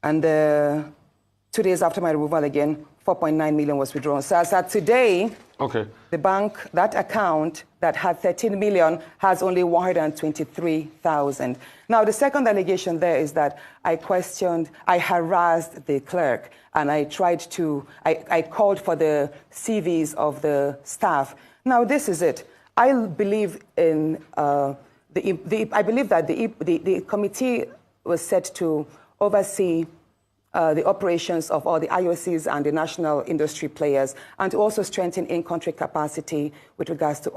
And 2 days after my removal again, 4.9 million was withdrawn. So as at today, Okay. The bank, that account that had 13 million has only 123,000. Now, the second allegation there is that I harassed the clerk, and I called for the CVs of the staff. Now, this is it. I believe in I believe that the committee was set to oversee the operations of all the IOCs and the national industry players, and to also strengthen in-country capacity with regards to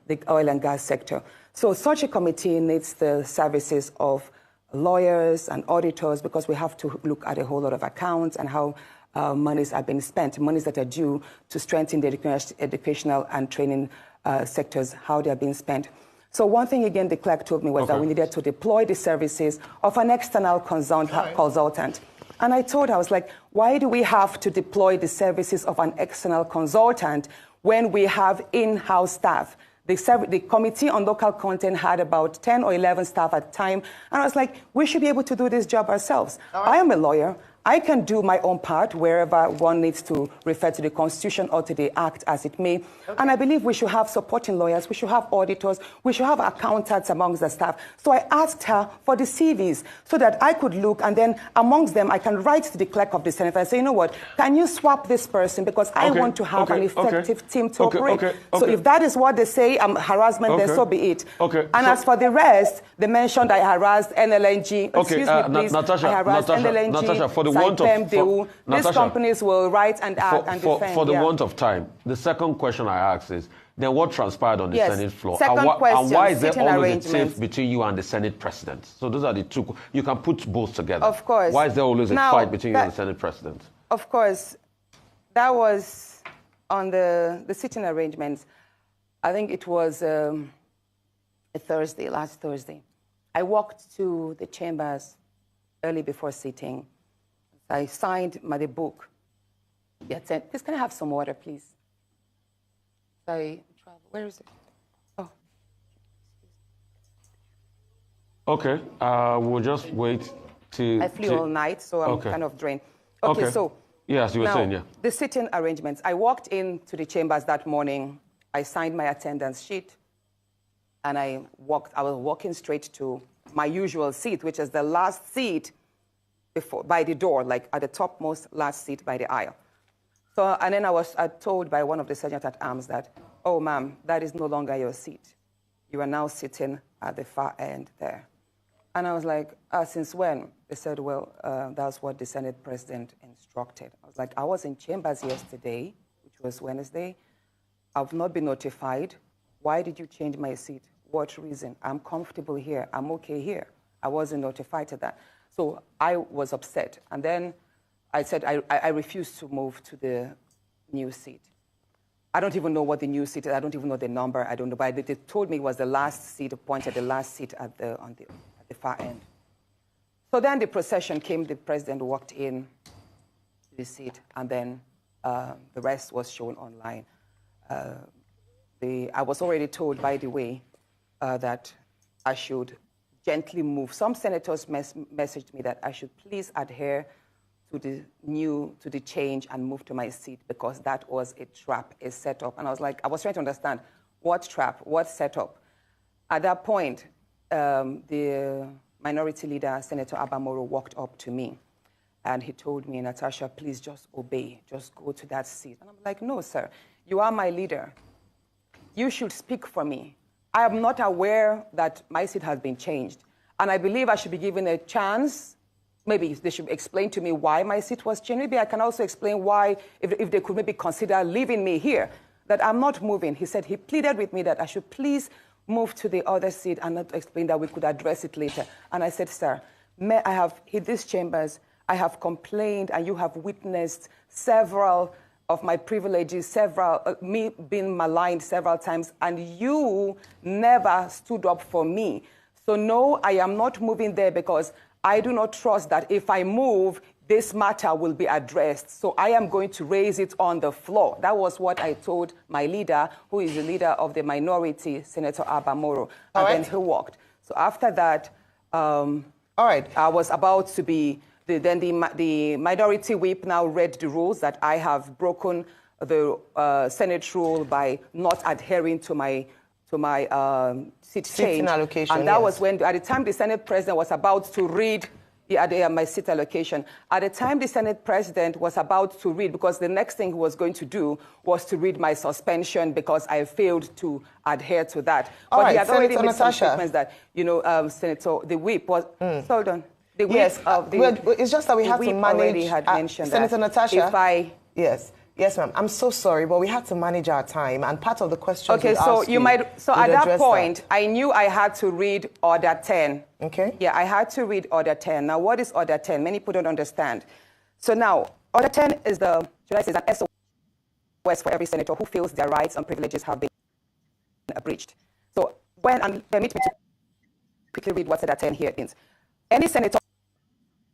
the oil and gas sector. So such a committee needs the services of lawyers and auditors, because we have to look at a whole lot of accounts and how monies are being spent, monies that are due to strengthen the educational and training sectors, how they are being spent. So one thing, again, the clerk told me was that we needed to deploy the services of an external consultant. And I told her, I was like, why do we have to deploy the services of an external consultant when we have in-house staff? The Committee on Local Content had about 10 or 11 staff at the time. And I was like, we should be able to do this job ourselves. I am a lawyer. I can do my own part wherever one needs to refer to the Constitution or to the Act as it may. And I believe we should have supporting lawyers, we should have auditors, we should have accountants amongst the staff. So I asked her for the CVs so that I could look, and then amongst them I can write to the clerk of the Senate and say, you know what, can you swap this person, because I want to have an effective team to operate. So if that is what they say, harassment, then so be it. And as for the rest, they mentioned I harassed NLNG. Excuse me, please. Natasha, I harassed NLNG. Natasha, for the these companies will write and act and defend. For the want of time, the second question I ask is, then what transpired on the Senate floor? Second question, and why is there always a tiff between you and the Senate President? So those are the two. You can put both together. Of course. Why is there always a fight between you and the Senate President? Of course. That was on the sitting arrangements. I think it was a Thursday, last Thursday. I walked to the chambers early before sitting. I signed the book. Please, can I have some water, please? Where is it? Oh. Okay, we'll just wait to... I flew all night, so I'm kind of drained. Okay, so... Yes, you were saying, yeah. The sitting arrangements. I walked into the chambers that morning. I signed my attendance sheet, and I was walking straight to my usual seat, which is the last seat by the door, like at the topmost last seat by the aisle. So, and then I was told by one of the sergeant at arms that, oh, ma'am, that is no longer your seat. You are now sitting at the far end there. And I was like, since when? They said, well, that's what the Senate President instructed. I was like, I was in chambers yesterday, which was Wednesday. I've not been notified. Why did you change my seat? What reason? I'm comfortable here. I'm okay here. I wasn't notified to that. So I was upset. And then I said I refused to move to the new seat. I don't even know what the new seat is. I don't even know the number. I don't know. But they told me it was the last seat, appointed the last seat at the far end. So then the procession came. The president walked in to the seat, and then the rest was shown online. I was already told, by the way, that I should gently move. Some senators messaged me that I should please adhere to the change and move to my seat, because that was a trap, a setup. And I was trying to understand what trap, what setup. At that point, the minority leader, Senator Abamoro, walked up to me, and he told me, Natasha, please just obey, just go to that seat. And I'm like, no, sir, you are my leader. You should speak for me. I am not aware that my seat has been changed. And I believe I should be given a chance. Maybe they should explain to me why my seat was changed. Maybe I can also explain why, if they could maybe consider leaving me here, that I'm not moving. He said, he pleaded with me that I should please move to the other seat and not explain that we could address it later. And I said, sir, I have hit these chambers. I have complained, and you have witnessed several of my privileges, me being maligned several times, and you never stood up for me. So no, I am not moving there, because I do not trust that if I move, this matter will be addressed. So I am going to raise it on the floor. That was what I told my leader, who is the leader of the minority, Senator Abamoro. And then he walked. So after that, I was about to be... Then the minority whip now read the rules that I have broken the Senate rule by not adhering to my seat change. Allocation, and that was when, at the time the Senate president was about to read my seat allocation. At the time the Senate president was about to read, because the next thing he was going to do was to read my suspension because I failed to adhere to that. All but right, he had already Senator made some Natasha. statements that, Senator, the whip was, hold on. The whip, Yes, it's just that we have to manage. Already had mentioned Senator that Natasha. Yes, ma'am. I'm so sorry, but we had to manage our time, and part of the question. Okay, so at that point, I knew I had to read Order 10. Okay. Yeah, I had to read Order 10. Now, what is Order 10? Many people don't understand. So now, Order 10 is an SOS for every senator who feels their rights and privileges have been breached. So permit me to quickly read what Order 10 here is. Any senator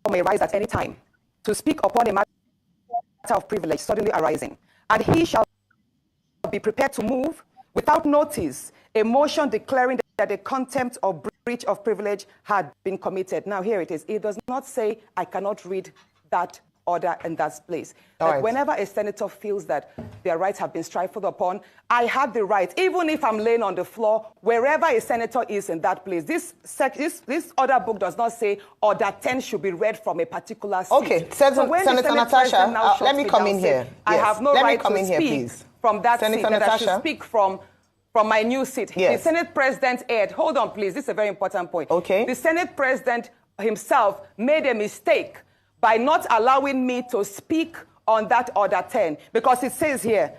may rise at any time to speak upon a matter of privilege suddenly arising, and he shall be prepared to move without notice a motion declaring that a contempt or breach of privilege had been committed. Now here it is. It does not say I cannot read that order in that place. That whenever a senator feels that their rights have been trifled upon, I have the right, even if I'm laying on the floor, wherever a senator is in that place. This order book does not say Order 10 should be read from a particular seat. Okay, Senator Natasha, let me come in here. I have no right to speak please. From that Senator seat, that Natasha. I should speak from my new seat. Yes. The Senate President aired, hold on please, this is a very important point. Okay. The Senate President himself made a mistake by not allowing me to speak on that Order 10, because it says here,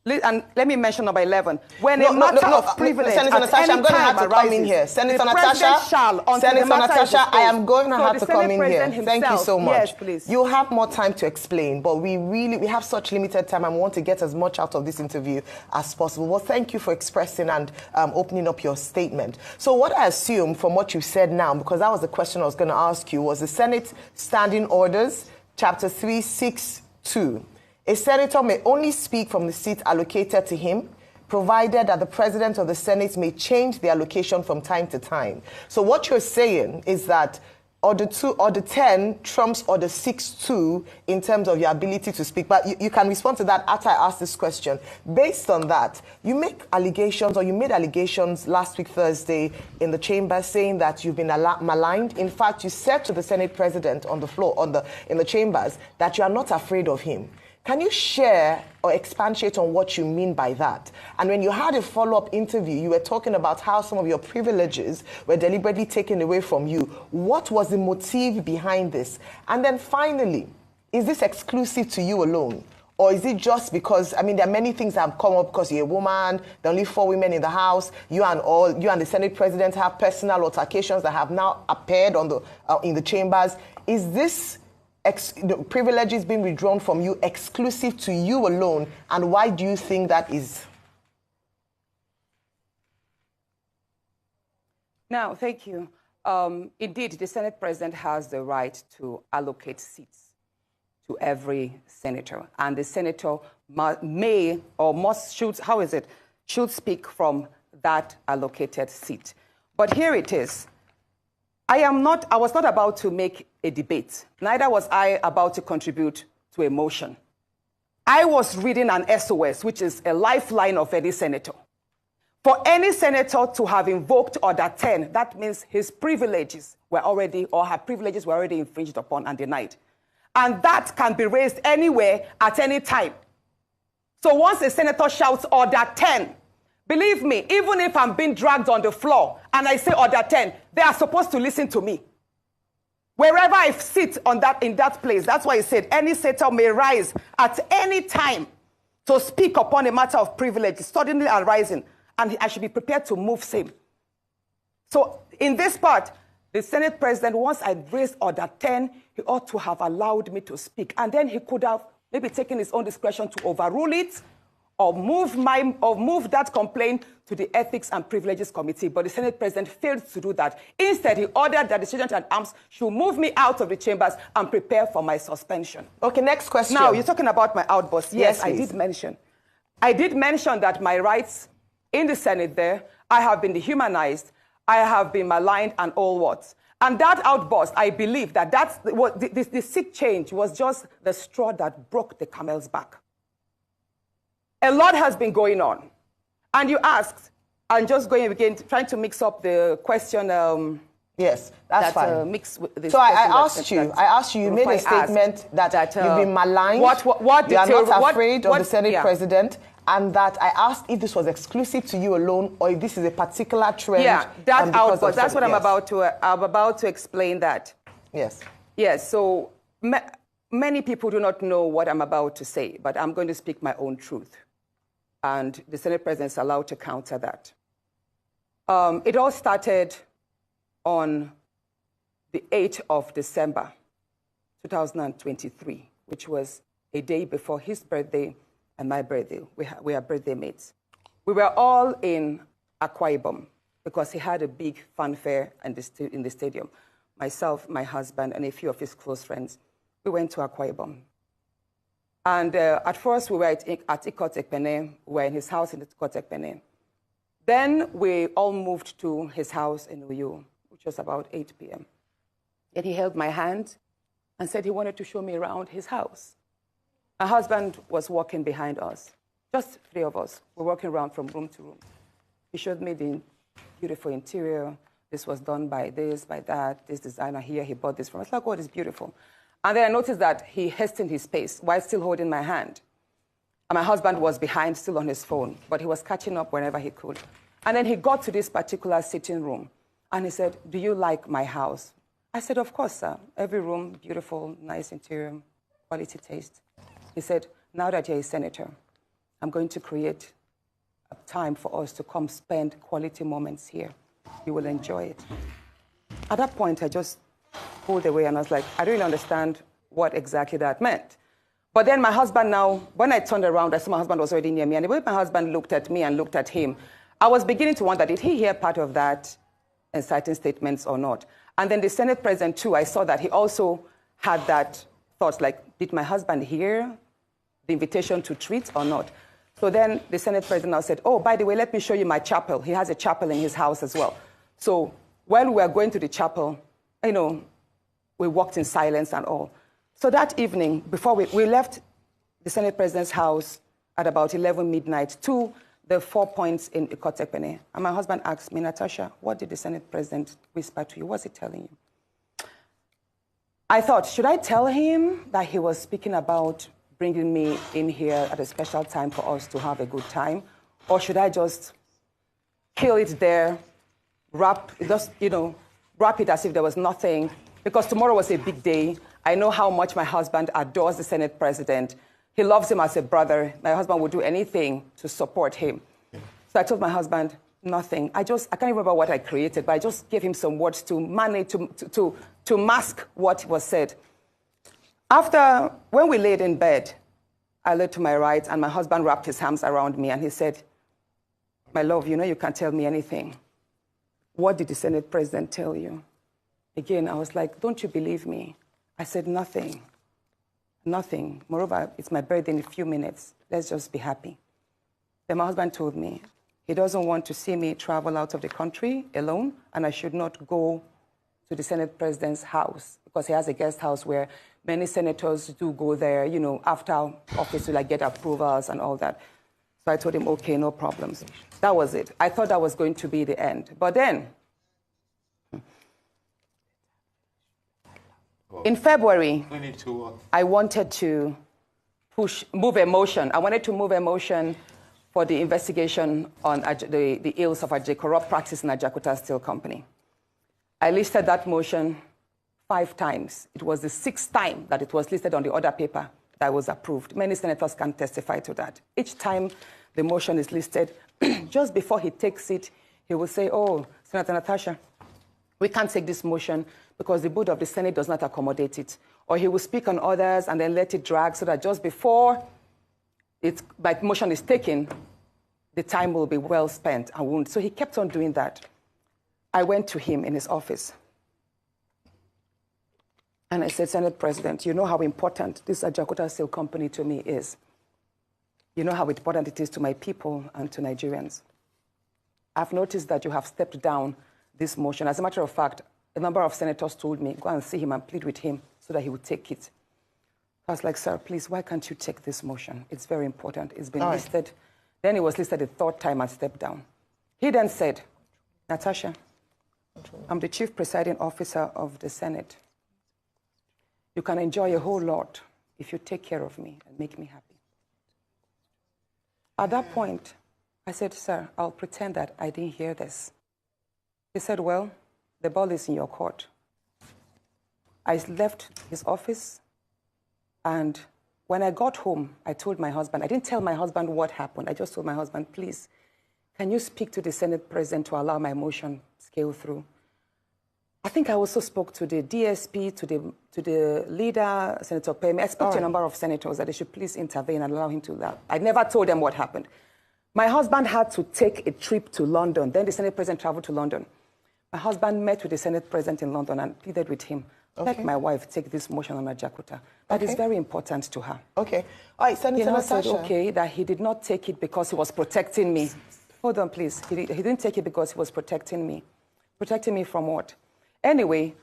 and let me mention number 11. When a matter of privilege, Senator Natasha, I'm going to have to come in here. Senator Natasha, I am going to have to come in here. Thank you so much. Yes, please. You'll have more time to explain, but we have such limited time and we want to get as much out of this interview as possible. Well, thank you for expressing and opening up your statement. So what I assume from what you said now, because that was the question I was going to ask you, was the Senate Standing Orders, Chapter 362. A senator may only speak from the seat allocated to him, provided that the president of the Senate may change the allocation from time to time. So what you're saying is that Order 10 trumps Order 6.2 in terms of your ability to speak. But you can respond to that after I ask this question. Based on that, you make allegations, or you made allegations last week, Thursday, in the chamber saying that you've been maligned. In fact, you said to the Senate president on the floor, in the chambers, that you are not afraid of him. Can you share or expatiate on what you mean by that? And when you had a follow-up interview, you were talking about how some of your privileges were deliberately taken away from you. What was the motive behind this? And then finally, is this exclusive to you alone? Or is it just because, I mean, there are many things that have come up because you're a woman, there are only 4 women in the House, you and the Senate President have personal altercations that have now appeared in the chambers. Is this the privileges being withdrawn from you exclusive to you alone, and why do you think that is? Now, thank you. Indeed, the Senate President has the right to allocate seats to every senator, and the senator should speak from that allocated seat. But here it is. I was not about to make a debate. Neither was I about to contribute to a motion. I was reading an SOS, which is a lifeline of any senator. For any senator to have invoked Order 10, that means his privileges were already, or her privileges were already infringed upon and denied. And that can be raised anywhere at any time. So once a senator shouts Order 10, believe me, even if I'm being dragged on the floor and I say Order 10, they are supposed to listen to me. Wherever I sit in that place, that's why he said any senator may rise at any time to speak upon a matter of privilege suddenly arising, and I should be prepared to move same. So in this part, the Senate President, once I raised Order 10, he ought to have allowed me to speak. And then he could have maybe taken his own discretion to overrule it, or move that complaint to the Ethics and Privileges Committee. But the Senate President failed to do that. Instead, he ordered that the Sergeant at Arms should move me out of the chambers and prepare for my suspension. Okay, next question. Now, you're talking about my outburst. Yes, I did mention. I did mention that my rights in the Senate there, I have been dehumanized, I have been maligned, and all what. And that outburst, I believe that the seat change was just the straw that broke the camel's back. a lot has been going on. And you asked, and just going again, trying to mix up the question. Yes, that's fine. Mix with this so I asked you, you made a statement that you've been maligned, you are not afraid of the Senate president, and that I asked if this was exclusive to you alone or if this is a particular trend. Yeah, that outburst. That's what I'm about to explain that. Yes. Yes, so many people do not know what I'm about to say, but I'm going to speak my own truth. And the Senate president is allowed to counter that. It all started on the 8th of December, 2023, which was a day before his birthday and my birthday. We are birthday mates. We were all in Akpbio because he had a big fanfare in the stadium. Myself, my husband, and a few of his close friends, we went to Akpbio. And at first, we were at Ikot-Ekpene. We were in his house in Ikot-Ekpene. Then we all moved to his house in Uyo, which was about 8 p.m. And he held my hand and said he wanted to show me around his house. My husband was walking behind us, just 3 of us. We're walking around from room to room. He showed me the beautiful interior. This was done by this, by that, this designer here, he bought this from us. Like, oh, it's beautiful. And then I noticed that he hastened his pace while still holding my hand. And my husband was behind, still on his phone, but he was catching up whenever he could. And then he got to this particular sitting room, and he said, "Do you like my house?" I said, "Of course, sir. Every room, beautiful, nice interior, quality taste." He said, "Now that you're a senator, I'm going to create a time for us to come spend quality moments here. You will enjoy it." At that point, I just pulled away, and I was like, I don't really understand what exactly that meant. But then my husband now, when I turned around, I saw my husband was already near me, and the way my husband looked at me and looked at him, I was beginning to wonder, did he hear part of that inciting statements or not? And then the Senate president, too, I saw that he also had that thought, like, did my husband hear the invitation to treat or not? So then the Senate president now said, "Oh, by the way, let me show you my chapel." He has a chapel in his house as well. So when we were going to the chapel, you know, we walked in silence and all. So that evening, before we left the Senate president's house at about 11 midnight to the 4 points in Ikot-Ekpene. And my husband asked me, "Natasha, what did the Senate president whisper to you? What's he telling you?" I thought, should I tell him that he was speaking about bringing me in here at a special time for us to have a good time? Or should I just kill it there, wrap it as if there was nothing? Because tomorrow was a big day. I know how much my husband adores the Senate president. He loves him as a brother. My husband would do anything to support him. So I told my husband, nothing. I can't remember what I created, but I just gave him some words to manage, to mask what was said. When we laid in bed, I lay to my right, and my husband wrapped his arms around me, and he said, "My love, you know you can't tell me anything. What did the Senate president tell you?" Again, I was like, "Don't you believe me?" I said, "Nothing. Nothing. Moreover, it's my birthday in a few minutes. Let's just be happy." Then my husband told me he doesn't want to see me travel out of the country alone, and I should not go to the Senate president's house because he has a guest house where many senators do go there, you know, after office to get approvals and all that. So I told him, okay, no problems. That was it. I thought that was going to be the end. But then, in February, I wanted to move a motion. I wanted to move a motion for the investigation on the ills of corrupt practice in Ajakuta Steel Company. I listed that motion 5 times. It was the 6th time that it was listed on the order paper that was approved. Many senators can testify to that. Each time the motion is listed, just before he takes it, he will say, "Oh, Senator Natasha, we can't take this motion because the board of the Senate does not accommodate it." Or he will speak on others and then let it drag so that just before my motion is taken, the time will be well spent. So he kept on doing that. I went to him in his office. And I said, "Senate President, you know how important this Ajakuta Steel Company to me is. You know how important it is to my people and to Nigerians. I've noticed that you have stepped down this motion. As a matter of fact, a number of senators told me, go and see him and plead with him so that he would take it." I was like, sir, please, why can't you take this motion? It's very important. It's been listed. Then it was listed the third time I stepped down. He then said, Natasha, I'm the chief presiding officer of the Senate. You can enjoy a whole lot if you take care of me and make me happy. At that point, I said, sir, I'll pretend that I didn't hear this. He said, well, the ball is in your court. I left his office, and when I got home, I told my husband, I didn't tell my husband what happened. I just told my husband, please, can you speak to the Senate president to allow my motion scale through? I think I also spoke to the DSP, to the leader, Senator Pemi. I spoke to a number of senators that they should please intervene and allow him to that. I never told them what happened. My husband had to take a trip to London. Then the Senate president traveled to London. My husband met with the Senate president in London and pleaded with him, let my wife take this motion on Ajakuta. That is very important to her. Okay. All right, Senator Natasha. Said, okay, that he did not take it because he was protecting me. Hold on, please. He didn't take it because he was protecting me. Protecting me from what? Anyway,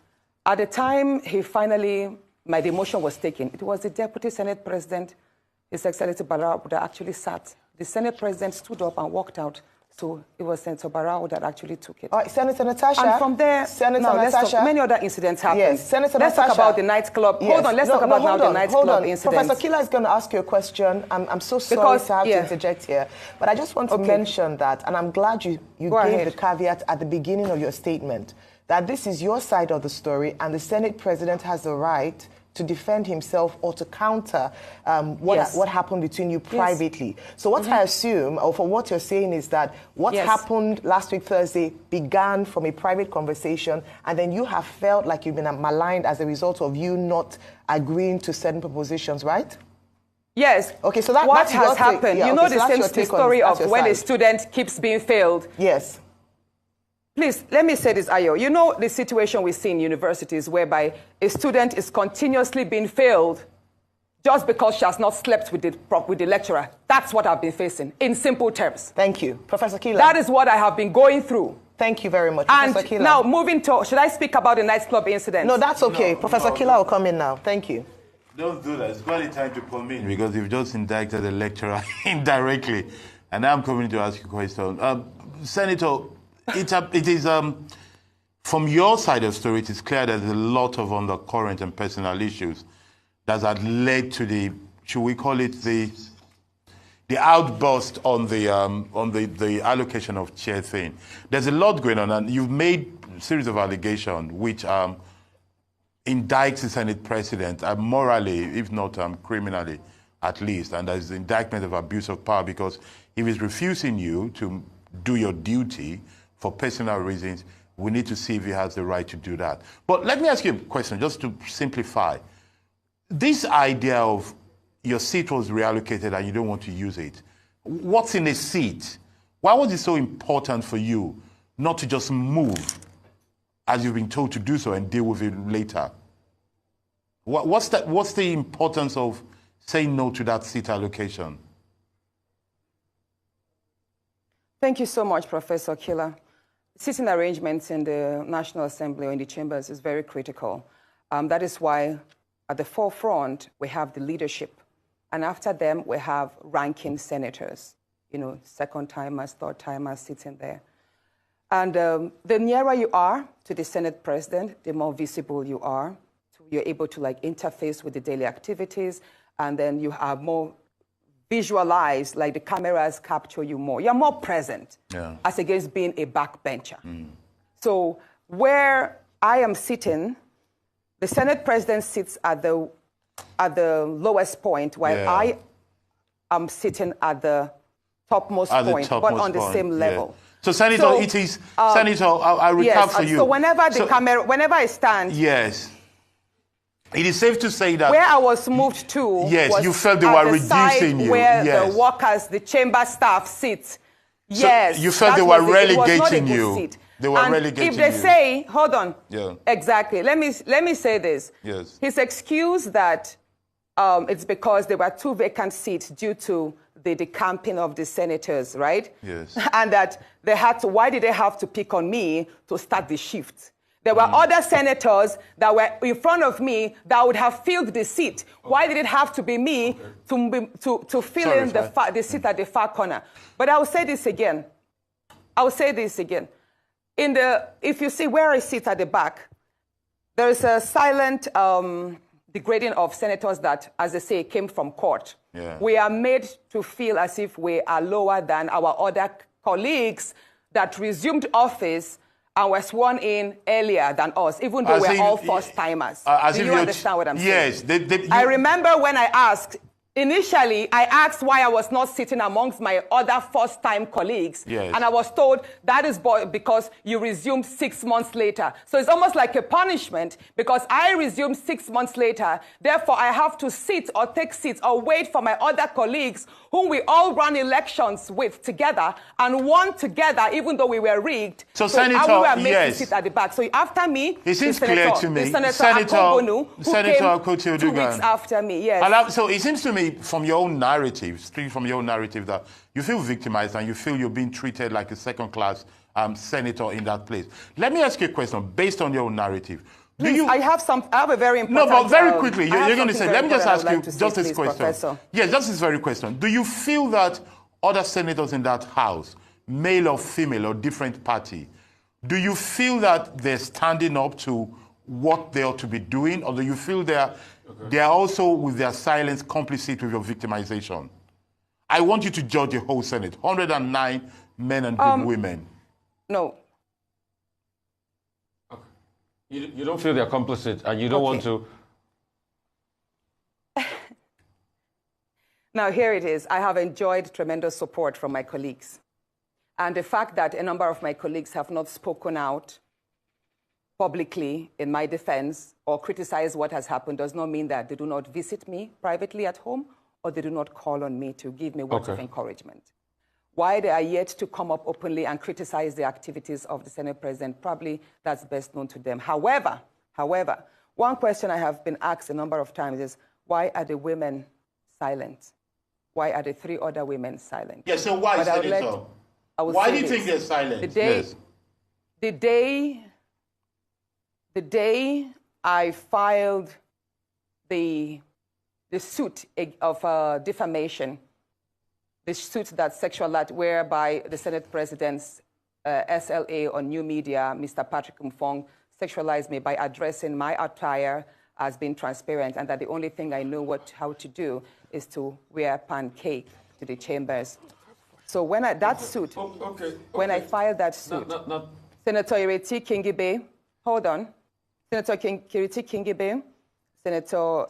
at the time my demotion was taken, it was the Deputy Senate President, His Excellency Barao, that actually sat. The Senate President stood up and walked out. So it was Senator Barao that actually took it. All right, Senator Natasha. And from there, many other incidents happened. Yes, Senator Let's Natasha. talk about the nightclub. Yes. Hold on, let's talk about the nightclub incident. Professor Kila is going to ask you a question. I'm so sorry to have to interject here, but I just want to mention that, and I'm glad you gave the caveat at the beginning of your statement, that this is your side of the story, and the Senate President has the right to defend himself or to counter what happened between you privately. So what I assume, or for what you're saying, is that what happened last week Thursday began from a private conversation, and then you have felt like you've been maligned as a result of you not agreeing to certain propositions, right? Yes. Okay, so what has happened? You know the story of when a student keeps being failed. Yes. Please, let me say this, Ayo. You know the situation we see in universities whereby a student is continuously being failed just because she has not slept with the lecturer. That's what I've been facing, in simple terms. Thank you. Professor Kila. That is what I have been going through. Thank you very much, and Professor Kila. Now, moving to, should I speak about the nightclub incident? No, that's okay. Professor Kila will come in now. Thank you. Don't do that. It's quite time to come in because you've just indicted the lecturer indirectly. And I'm coming to ask you a question. Senator, it is from your side of the story, it is clear there's a lot of undercurrent and personal issues that had led to the, should we call it the outburst on the allocation of chair thing. There's a lot going on, and you've made a series of allegations which indicts the Senate President morally, if not criminally, at least. And there's the indictment of abuse of power because if he's refusing you to do your duty for personal reasons, we need to see if he has the right to do that. But let me ask you a question, just to simplify. This idea of your seat was reallocated and you don't want to use it. What's in a seat? Why was it so important for you not to just move as you've been told to do so and deal with it later? What's the importance of saying no to that seat allocation? Thank you so much, Professor Kila. Sitting arrangements in the National Assembly or in the chambers is very critical. That is why at the forefront, we have the leadership. And after them, we have ranking senators, you know, second-timers, third-timers sitting there. And the nearer you are to the Senate President, the more visible you are. You're able to interface with the daily activities, and then you have more visualized, like the cameras capture you more. You're more present as against being a backbencher. So where I am sitting, the Senate President sits at the lowest point, while I am sitting at the topmost point, but on the same level. So, Senator, it is, Senator, I'll recap for you. So whenever whenever I stand... Yes. It is safe to say that... Where I was moved to was you felt they were reducing you. Where the workers, the chamber staff sit. So you felt they were relegating you. They were relegating you. If they say, hold on. Exactly. Let me say this. Yes. His excuse that it's because there were 2 vacant seats due to the decamping of the senators, right? Yes. And that they had to, why did they have to pick on me to start the shift? There were other senators that were in front of me that would have filled the seat. Why did it have to be me to fill in the seat at the far corner? But I will say this again. If you see where I sit at the back, there is a silent degrading of senators that, as they say, came from court. Yeah. We are made to feel as if we are lower than our other colleagues that resumed office and were sworn in earlier than us, even though we're all first-timers. Do you understand what I'm saying? Yes. I remember when I asked, initially, I asked why I was not sitting amongst my other first-time colleagues. Yes. And I was told that is because you resumed 6 months later. So it's almost like a punishment because I resumed 6 months later. Therefore, I have to sit or take seats or wait for my other colleagues whom we all ran elections with together and won together, even though we were rigged. So Senator, we were made to sit at the back. So after me, it seems clear to me. Senator Akpbio, who came Akpoti 2 weeks after me. Yes. So it seems to me, from your own narrative, straight from your own narrative, that you feel victimized and you feel you're being treated like a second-class senator in that place. Let me ask you a question based on your own narrative. I have a very important... No, but very quickly, you're going to say, let me just ask you just this question. Professor. Yes, just this very question. Do you feel that other senators in that house, male or female or different party, do you feel that they're standing up to what they ought to be doing, or do you feel they are also, with their silence, complicit with your victimization? I want you to judge the whole Senate, 109 men and women. No. You don't feel they're complicit, and you don't want to... Now, here it is. I have enjoyed tremendous support from my colleagues. And the fact that a number of my colleagues have not spoken out publicly in my defense or criticized what has happened does not mean that they do not visit me privately at home or they do not call on me to give me words of encouragement. Why they are yet to come up openly and criticize the activities of the Senate President, probably that's best known to them. However, one question I have been asked a number of times is, why are the women silent? Why are the 3 other women silent? Yes, so why, Senator? Why do you think they're silent? The day I filed the suit of defamation, the suit that whereby the Senate President's SLA on new media, Mr. Patrick Mfong, sexualized me by addressing my attire as being transparent, and that the only thing I know how to do is to wear pancake to the chambers. So when I filed that suit, Senator Ireti Kingibe, hold on, Senator Ireti Kingibe, Senator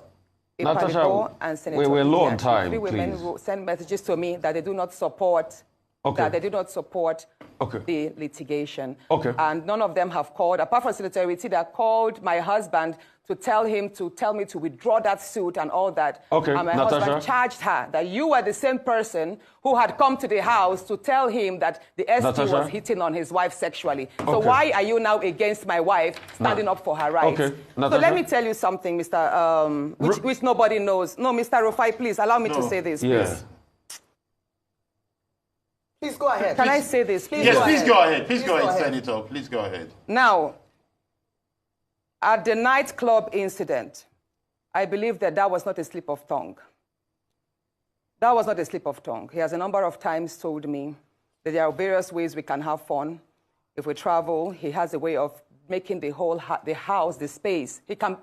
Natasha, and Senator we're low on time, 3 women who send messages to me that they do not support the litigation. And none of them have called, apart from Senator Ireti, that called my husband to tell me to withdraw that suit and all that. And my husband charged her that you were the same person who had come to the house to tell him that the ST was hitting on his wife sexually. So why are you now against my wife standing up for her rights? So let me tell you something, Mr. which nobody knows. No, Mr. Rufai, please allow me to say this, please. Please go ahead. Can I say this? Please go ahead. Please go ahead, Senator. Please go ahead. Now, at the nightclub incident, I believe that was not a slip of tongue. That was not a slip of tongue. He has a number of times told me that there are various ways we can have fun. If we travel, he has a way of making the whole the house, the space. He can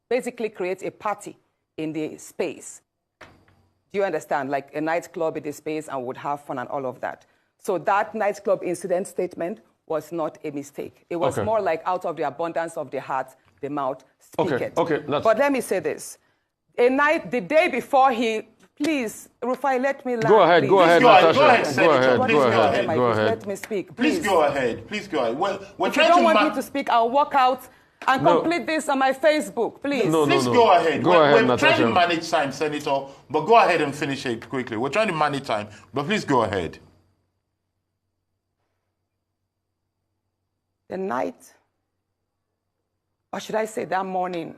basically create a party in the space. Do you understand? Like a nightclub in the space and would have fun and all of that. So that nightclub incident statement was not a mistake. It was more like out of the abundance of the heart, the mouth speaketh. But let me say this. The day before please, Rufai, let me laugh. Go ahead, Natasha. Go ahead. Let me speak. Please go ahead. Please go ahead. If you don't want me to speak, I'll walk out and complete this on my Facebook, please. Please go ahead. We're Natasha. trying to manage time, Senator, but go ahead and finish it quickly. We're trying to manage time, but please go ahead. The night, or should I say that morning,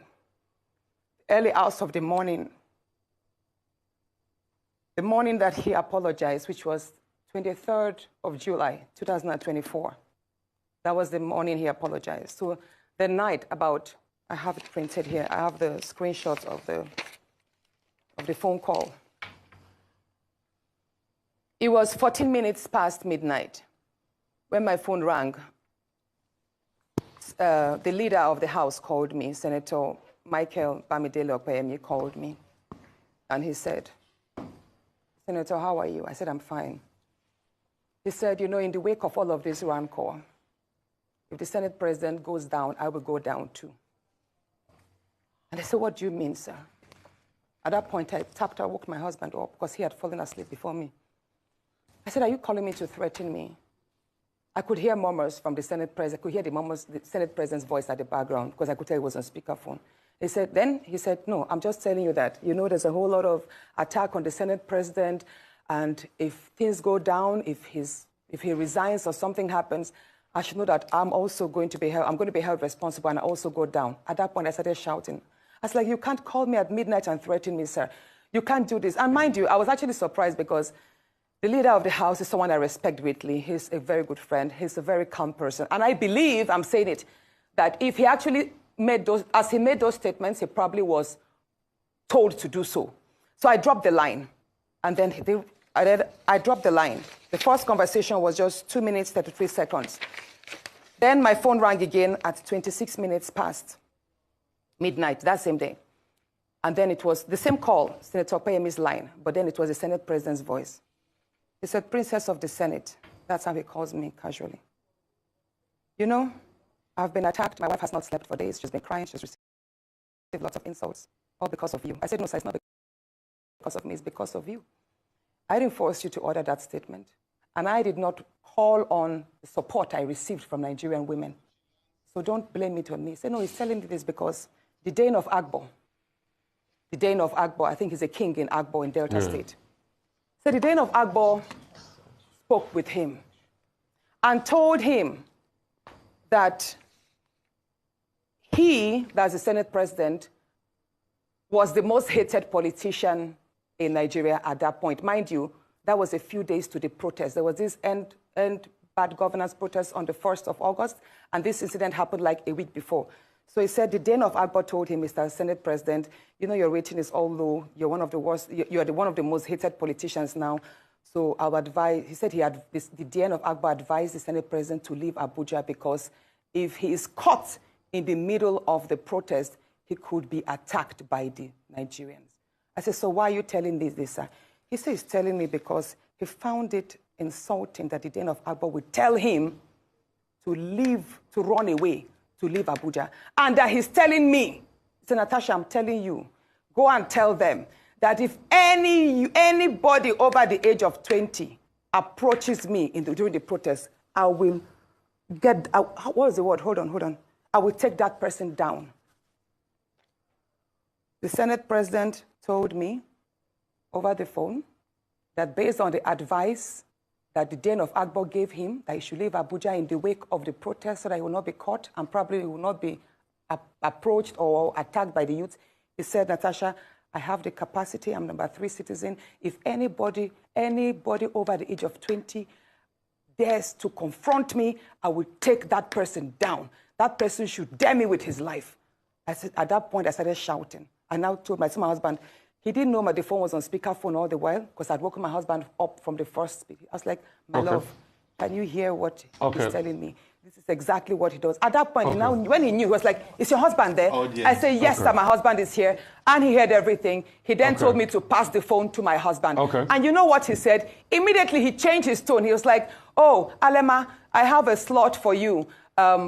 early hours of the morning that he apologized, which was 23rd of July, 2024. That was the morning he apologized. So the night about, I have it printed here, I have the screenshots of the phone call. It was 14 minutes past midnight when my phone rang. The leader of the House called me, Senator Michael Bamidele Akpbio called me, and he said, Senator, how are you? I said, I'm fine. He said, you know, in the wake of all of this rancor, if the Senate President goes down, I will go down too. And I said, what do you mean, sir? At that point, I woke my husband up because he had fallen asleep before me. I said, are you calling me to threaten me? I could hear murmurs from the Senate President. I could hear the Senate President's voice at the background because I could tell it was on speakerphone. He said, no, I'm just telling you that, you know, there's a whole lot of attack on the Senate President, and if things go down, if he resigns or something happens, I should know that I'm going to be held responsible, and I also go down. At that point, I started shouting. I was like, you can't call me at midnight and threaten me, sir. You can't do this. And mind you, I was actually surprised because the leader of the House is someone I respect greatly. He's a very good friend. He's a very calm person. And I believe, I'm saying it, that if he actually made those statements, he probably was told to do so. So I dropped the line. And then I dropped the line. The first conversation was just 2 minutes, 33 seconds. Then my phone rang again at 26 minutes past midnight that same day. And then it was the same call, Senator Akpbio's line, but then it was the Senate President's voice. He said, Princess of the Senate. That's how he calls me casually. You know, I've been attacked. My wife has not slept for days. She's been crying. She's received lots of insults, all because of you. I said, no, sir, it's not because of me. It's because of you. I didn't force you to order that statement. And I did not call on the support I received from Nigerian women. So don't blame it on me. Say, no, he's telling me this because the Dane of Akpbio, I think he's a king in Akpbio in Delta State. So the Dane of Akpbio spoke with him and told him that he, that's the Senate President, was the most hated politician in Nigeria at that point. Mind you, that was a few days to the protest. There was this end bad governance protest on the 1st of August, and this incident happened like a week before. So he said the Dane of Akpbio told him, Mr. Senate President, you know, your rating is all low. You're one of the worst. You are one of the most hated politicians now. So I would advise, he said the Dane of Akpbio advised the Senate President to leave Abuja because if he is caught in the middle of the protest, he could be attacked by the Nigerians. I said, so why are you telling me this, sir? He said he's telling me because he found it insulting that the Dane of Akpbio would tell him to leave, to run away, to leave Abuja. And that he's telling me, so Natasha, I'm telling you, go and tell them that if anybody over the age of 20 approaches me during the protest, I will get, what was the word? Hold on. I will take that person down. The Senate President told me over the phone that based on the advice that the Dane of Akpbio gave him, that he should leave Abuja in the wake of the protest so that he will not be caught and probably will not be approached or attacked by the youth. He said, Natasha, I have the capacity. I'm number 3 citizen. If anybody over the age of 20 dares to confront me, I will take that person down. That person should dare me with his life. I said, at that point, I started shouting. I now told my husband, he didn't know the phone was on speakerphone all the while because I'd woken my husband up from the first speaker. I was like, my love, can you hear what he's telling me? This is exactly what he does. At that point, now, when he knew, he was like, is your husband there? Oh, yeah. I said, yes, sir, my husband is here. And he heard everything. He then told me to pass the phone to my husband. And you know what he said? Immediately, he changed his tone. He was like, oh, Alema, I have a slot for you.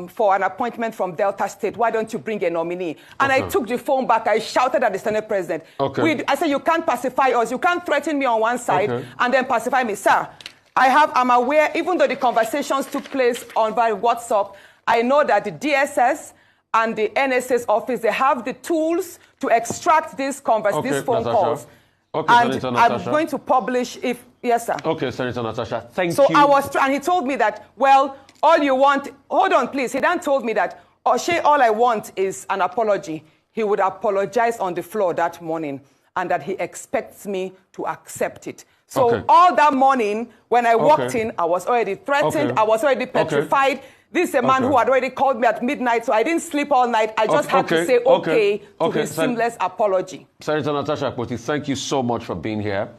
For an appointment from Delta State, why don't you bring a nominee? And I took the phone back. I shouted at the Senate President. I said, you can't pacify us. You can't threaten me on one side and then pacify me. Sir, I'm aware, even though the conversations took place on via WhatsApp, I know that the DSS and the NSA's office, they have the tools to extract these phone calls. And I'm going to publish if, yes, sir. Okay, Senator Natasha, thank you. And he told me that, well, all you want, hold on, please. He then told me that, all I want is an apology. He would apologize on the floor that morning and that he expects me to accept it. So all that morning, when I walked in, I was already threatened. I was already petrified. This is a man who had already called me at midnight, so I didn't sleep all night. I just had to say to his seamless apology. Senator Natasha Akpoti, thank you so much for being here.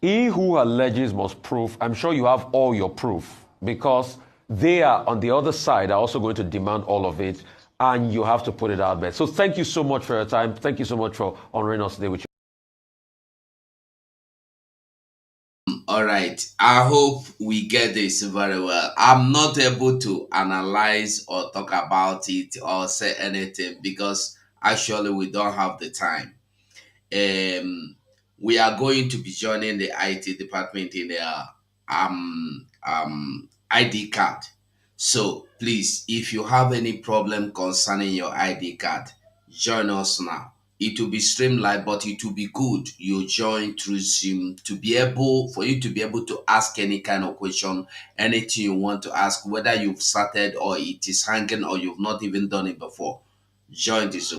He who alleges must prove. I'm sure you have all your proof, because they are on the other side are also going to demand all of it, and you have to put it out there. So thank you so much for your time. Thank you so much for honoring us today with you. All right. I hope we get this very well. I'm not able to analyze or talk about it or say anything because actually we don't have the time. We are going to be joining the IT department in their ID card. So please, if you have any problem concerning your ID card, join us now. It will be streamlined, but it will be good you join through Zoom for you to be able to ask any kind of question, anything you want to ask, whether you've started or it is hanging or you've not even done it before. Join the Zoom.